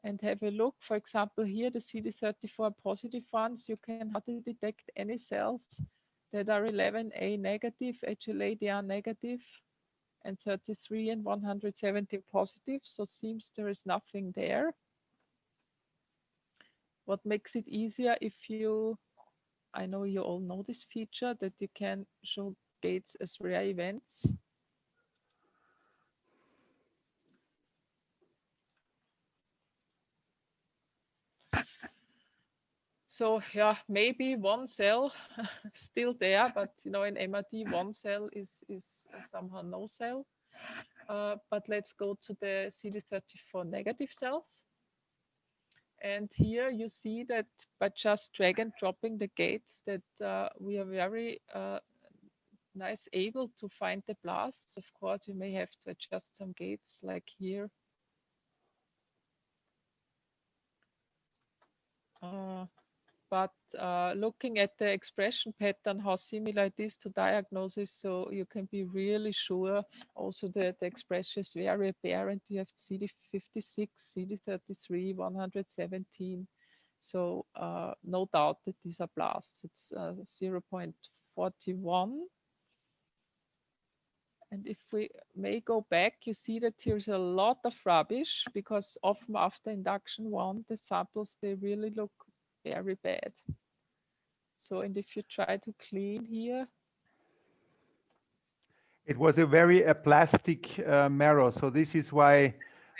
and have a look. For example, here the CD34 positive ones, you can hardly detect any cells that are 11A negative, HLA-DR negative, and 33 and 117 positive. So it seems there is nothing there. What makes it easier if you, I know you all know this feature, that you can show gates as rare events. So yeah, maybe one cell still there, but you know, in MRD, one cell is somehow no cell. But let's go to the CD34 negative cells. And here you see that by just drag and dropping the gates that we are very nice able to find the blasts. Of course, you may have to adjust some gates like here. But looking at the expression pattern, how similar it is to diagnosis, so you can be really sure. Also, the expression is very apparent. You have CD56, CD33, 117. So no doubt that these are blasts. It's 0.41. And if we may go back, you see that here's a lot of rubbish, because often after induction 1, the samples, they really look very bad. So, and if you try to clean here. It was a very plastic marrow. So this is why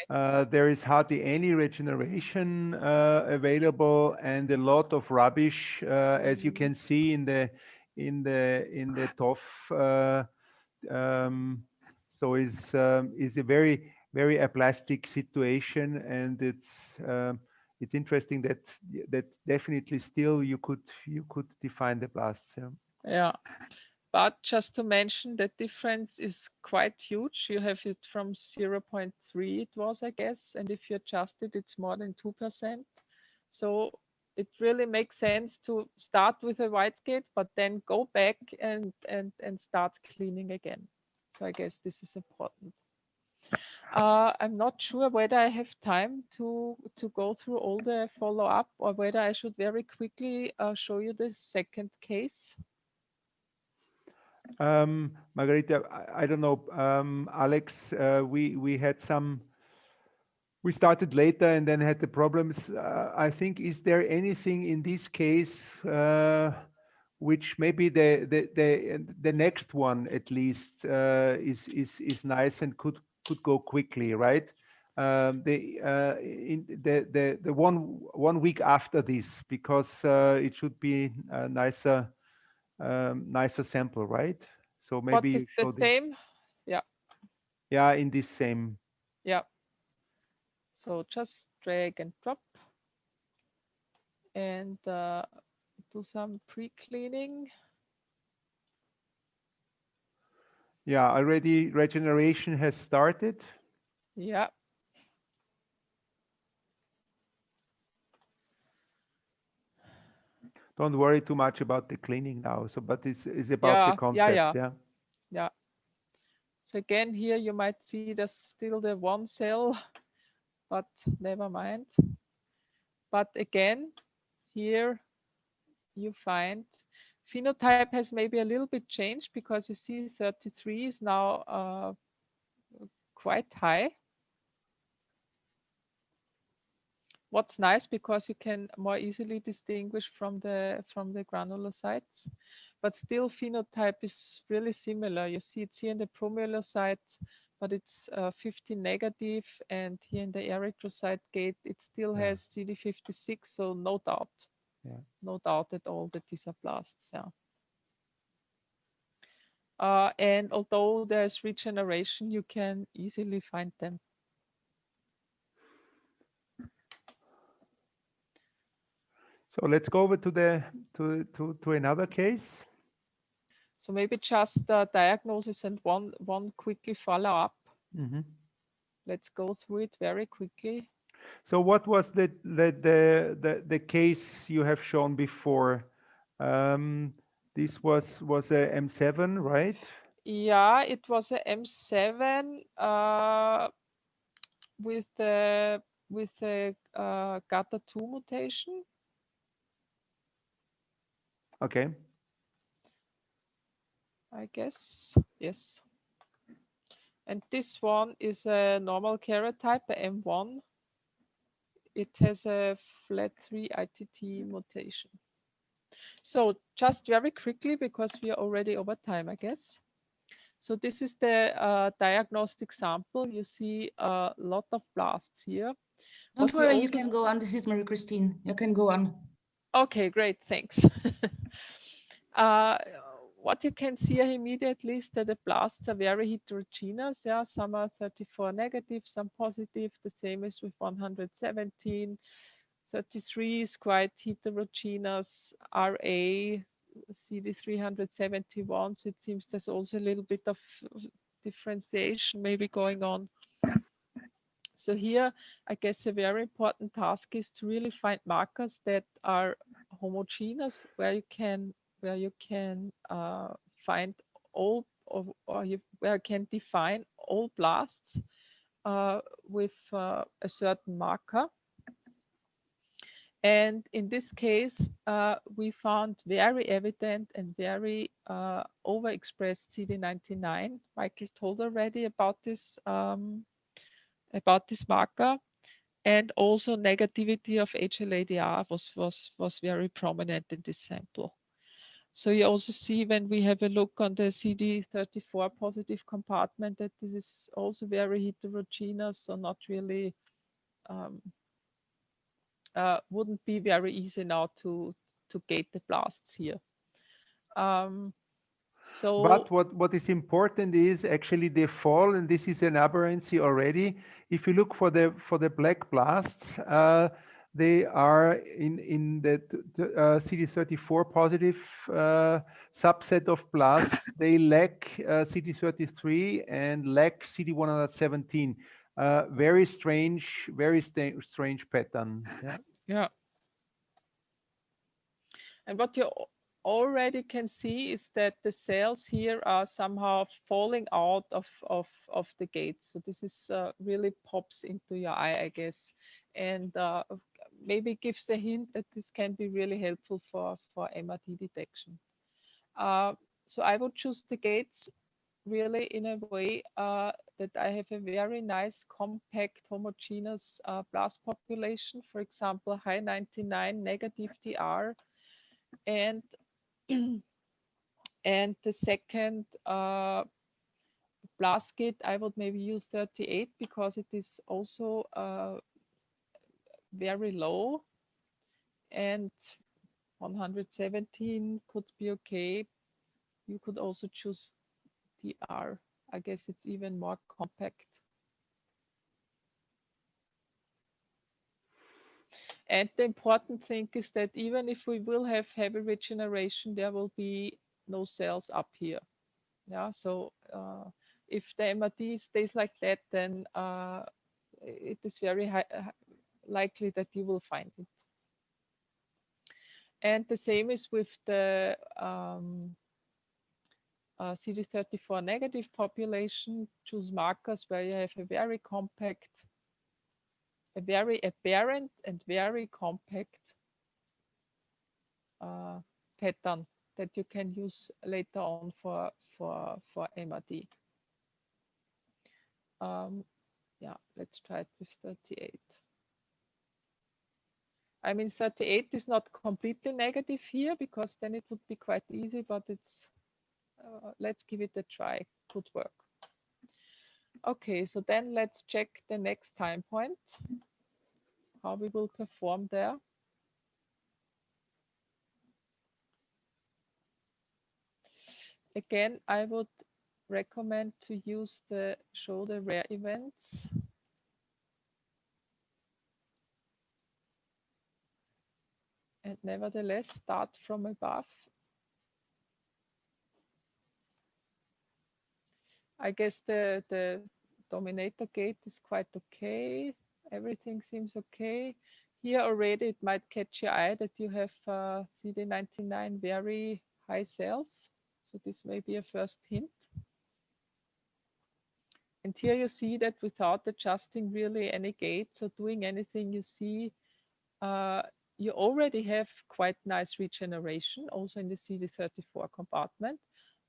there is hardly any regeneration available, and a lot of rubbish, as you can see in the TOF. So is a very aplastic situation, and it's interesting that definitely still you could define the blasts. Yeah. But just to mention, the difference is quite huge. You have it from 0.3, it was, I guess, and if you adjust it, it's more than 2%. So it really makes sense to start with a white gate, but then go back and start cleaning again. So I guess this is important. I'm not sure whether I have time to go through all the follow-up, or whether I should very quickly show you the second case. Margarita, I don't know, Alex, we had some, we started later and then had the problems. I think, is there anything in this case which maybe the next one at least is nice and could go quickly, right? The 1 week after this, because it should be a nicer sample, right? So maybe What is the same? Yeah. Yeah, in this same. Yeah. So just drag and drop and do some pre-cleaning. Yeah, already regeneration has started. Yeah. don't worry too much about the cleaning now. So, but it's about the concept. Yeah. So again, here you might see there's still the one cell, but never mind. But again, here you find phenotype has maybe a little bit changed, because you see 33 is now quite high. What's nice, because you can more easily distinguish from the granulocytes, but still phenotype is really similar. You see it's here in the promyelocytes, but it's 15 negative, and here in the erythrocyte gate it still has CD56, so no doubt. No doubt at all that these are blasts. And although there's regeneration, you can easily find them. So let's go over to another case. So maybe just diagnosis and one quickly follow up. Let's go through it very quickly. So what was the case you have shown before? This was a M7, right? Yeah, it was a M7 with a GATA2 mutation. Okay. I guess, yes. And this one is a normal karyotype, a M1. It has a FLAT3 ITT mutation. So just very quickly, because we are already over time, I guess. So this is the diagnostic sample. You see a lot of blasts here. Don't worry, you can go on. This is Marie-Christine. You can go on. Okay, great, thanks. What you can see here immediately is that the blasts are very heterogeneous. Yeah, some are 34 negative, some positive. The same is with 117. 33 is quite heterogeneous. RA, CD371. So it seems there's also a little bit of differentiation maybe going on. So here, I guess a very important task is to really find markers that are homogeneous, where you can find all, where you can define all blasts with a certain marker. And in this case, we found very evident and very overexpressed CD99. Michael told already about this marker, and also negativity of HLA-DR was very prominent in this sample. So you also see, when we have a look on the CD34 positive compartment, that this is also very heterogeneous, so not really wouldn't be very easy now to gate the blasts here. But what is important is actually they fall, and this is an aberrancy already. If you look for the black blasts, they are in the CD34 positive subset of blasts. They lack CD33 and lack CD117. Very strange pattern. Yeah. And what you already can see is that the cells here are somehow falling out of the gates. So this is really pops into your eye, I guess, and maybe gives a hint that this can be really helpful for MRD detection. So I would choose the gates really in a way that I have a very nice, compact, homogeneous blast population. For example, high 99 negative DR, and the second blast gate, I would maybe use 38, because it is also very low, and 117 could be okay. You could also choose DR. I guess it's even more compact. And the important thing is that even if we will have heavy regeneration, there will be no cells up here. Yeah, so if the MRD stays like that, then it is very likely that you will find it. And the same is with the CD34 negative population. Choose markers where you have a very compact, a very apparent and very compact pattern that you can use later on for MRD. Yeah, let's try it with 38. I mean, 38 is not completely negative here because then it would be quite easy, but it's, let's give it a try. Could work. Okay, so then let's check the next time point, how we will perform there. Again, I would recommend to use the show the rare events. And nevertheless, start from above. I guess the dominator gate is quite okay. Everything seems okay. Here already it might catch your eye that you have CD99 very high cells. So this may be a first hint. And here you see that without adjusting really any gates or doing anything, you see you already have quite nice regeneration also in the CD34 compartment.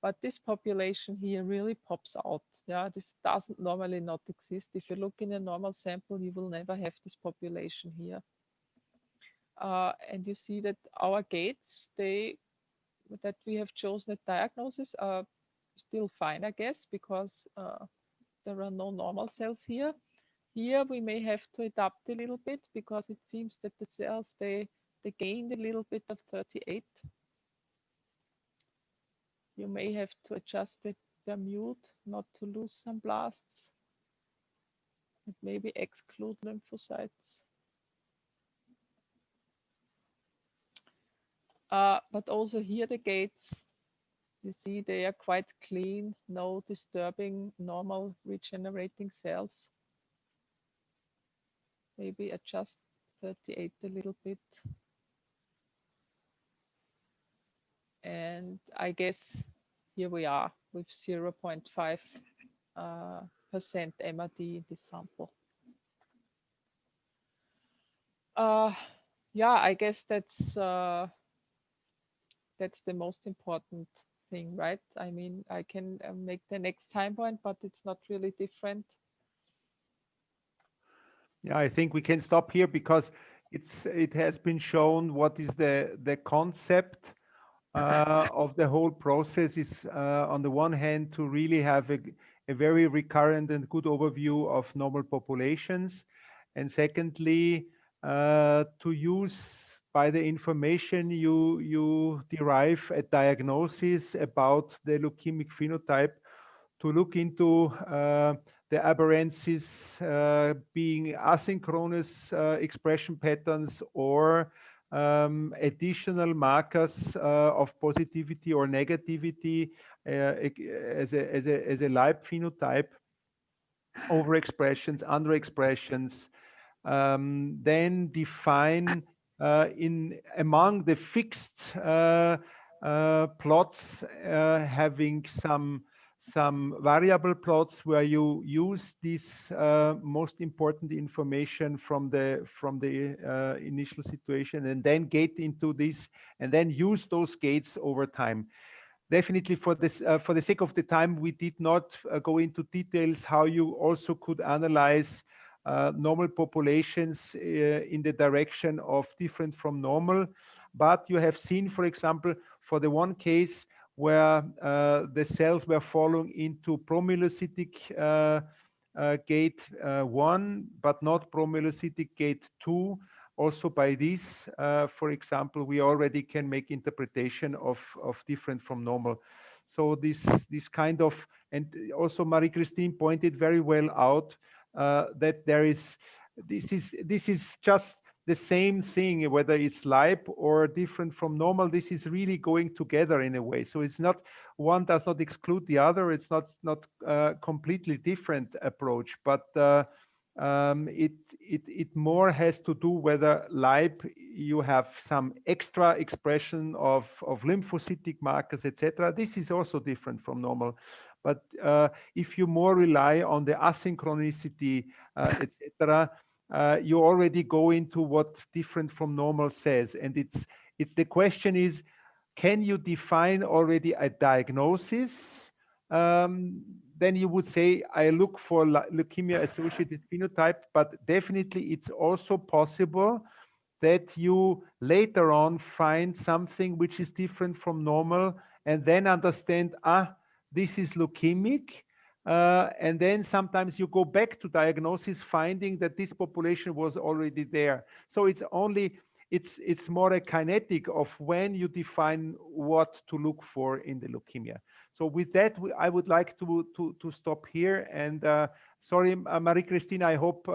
But this population here really pops out. Yeah, this doesn't normally not exist. If you look in a normal sample, you will never have this population here. And you see that our gates, that we have chosen a diagnosis are still fine, I guess, because there are no normal cells here. Here we may have to adapt a little bit because it seems that the cells, they gained a little bit of 38. You may have to adjust the permute not to lose some blasts and maybe exclude lymphocytes. But also here the gates, you see they are quite clean, no disturbing normal regenerating cells. Maybe adjust 38 a little bit. And I guess here we are with 0.5% MRD in this sample. Yeah, I guess that's the most important thing, right? I mean, I can make the next time point, but it's not really different. Yeah, I think we can stop here because it has been shown what is the concept of the whole process is on the one hand to really have a very recurrent and good overview of normal populations, and secondly to use by the information you derive a diagnosis about the leukemic phenotype to look into the aberrancies being asynchronous expression patterns or additional markers of positivity or negativity as a live phenotype, overexpressions, underexpressions, then define among the fixed plots having some variable plots where you use this most important information from the initial situation and then get into this and then use those gates over time. Definitely for the sake of the time, we did not go into details how you also could analyze normal populations in the direction of different from normal. But you have seen, for example, for the one case where the cells were falling into promyelocytic gate 1, but not promyelocytic gate 2. Also by this, for example, we already can make interpretation of different from normal. So this kind of, and also Marie-Christine pointed very well out that this is just the same thing, whether it's LIPE or different from normal. This is really going together in a way. So it's not, one does not exclude the other. It's not completely different approach, but it more has to do whether you have some extra expression of lymphocytic markers, etc. This is also different from normal. But if you more rely on the asynchronicity, etc., you already go into what different from normal says. And it's the question is, can you define already a diagnosis? Then you would say, I look for leukemia-associated phenotype, but definitely it's also possible that you later on find something which is different from normal and then understand, this is leukemic. And then sometimes you go back to diagnosis, finding that this population was already there. So it's more a kinetic of when you define what to look for in the leukemia. So with that, I would like to stop here. And sorry, Marie-Christine, I hope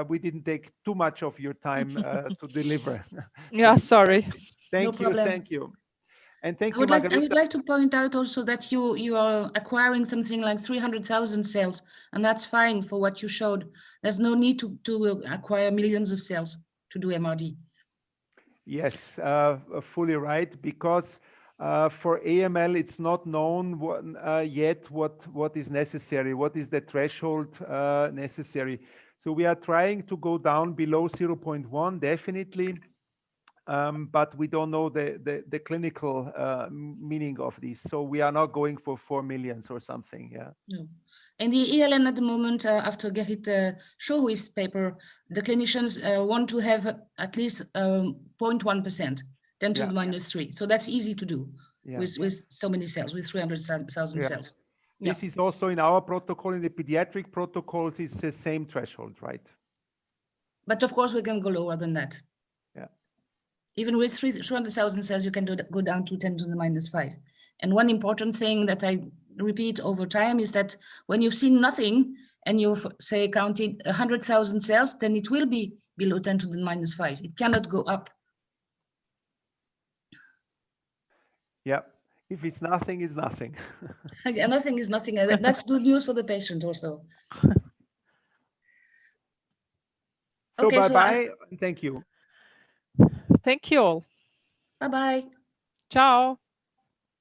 we didn't take too much of your time to deliver. Yeah, sorry. Thank No you, problem. thank you. And thank I you, would Margarita. like to point out also that you are acquiring something like 300,000 cells, and that's fine for what you showed. There's no need to acquire millions of cells to do MRD. Yes, fully right, because for AML, it's not known yet what is necessary, what is the threshold necessary. So we are trying to go down below 0.1, definitely, but we don't know the clinical meaning of this. So we are not going for 4 million or something, yeah. No. And the ELN at the moment, after Gerrit Schohu's paper, the clinicians want to have at least 0.1%, 10 to the minus 3. So that's easy to do with so many cells, with 300,000 cells. This is also in our protocol, in the pediatric protocols, it's the same threshold, right? But of course, we can go lower than that. Yeah. Even with 300,000 cells, you can go down to 10 to the minus 5. And one important thing that I repeat over time is that when you've seen nothing and you've, say, counted 100,000 cells, then it will be below 10 to the minus 5. It cannot go up. Yeah. If it's nothing, it's nothing. Yeah, nothing is nothing. That's good news for the patient also. So Okay, bye-bye, and thank you. Thank you all. Bye-bye. Ciao.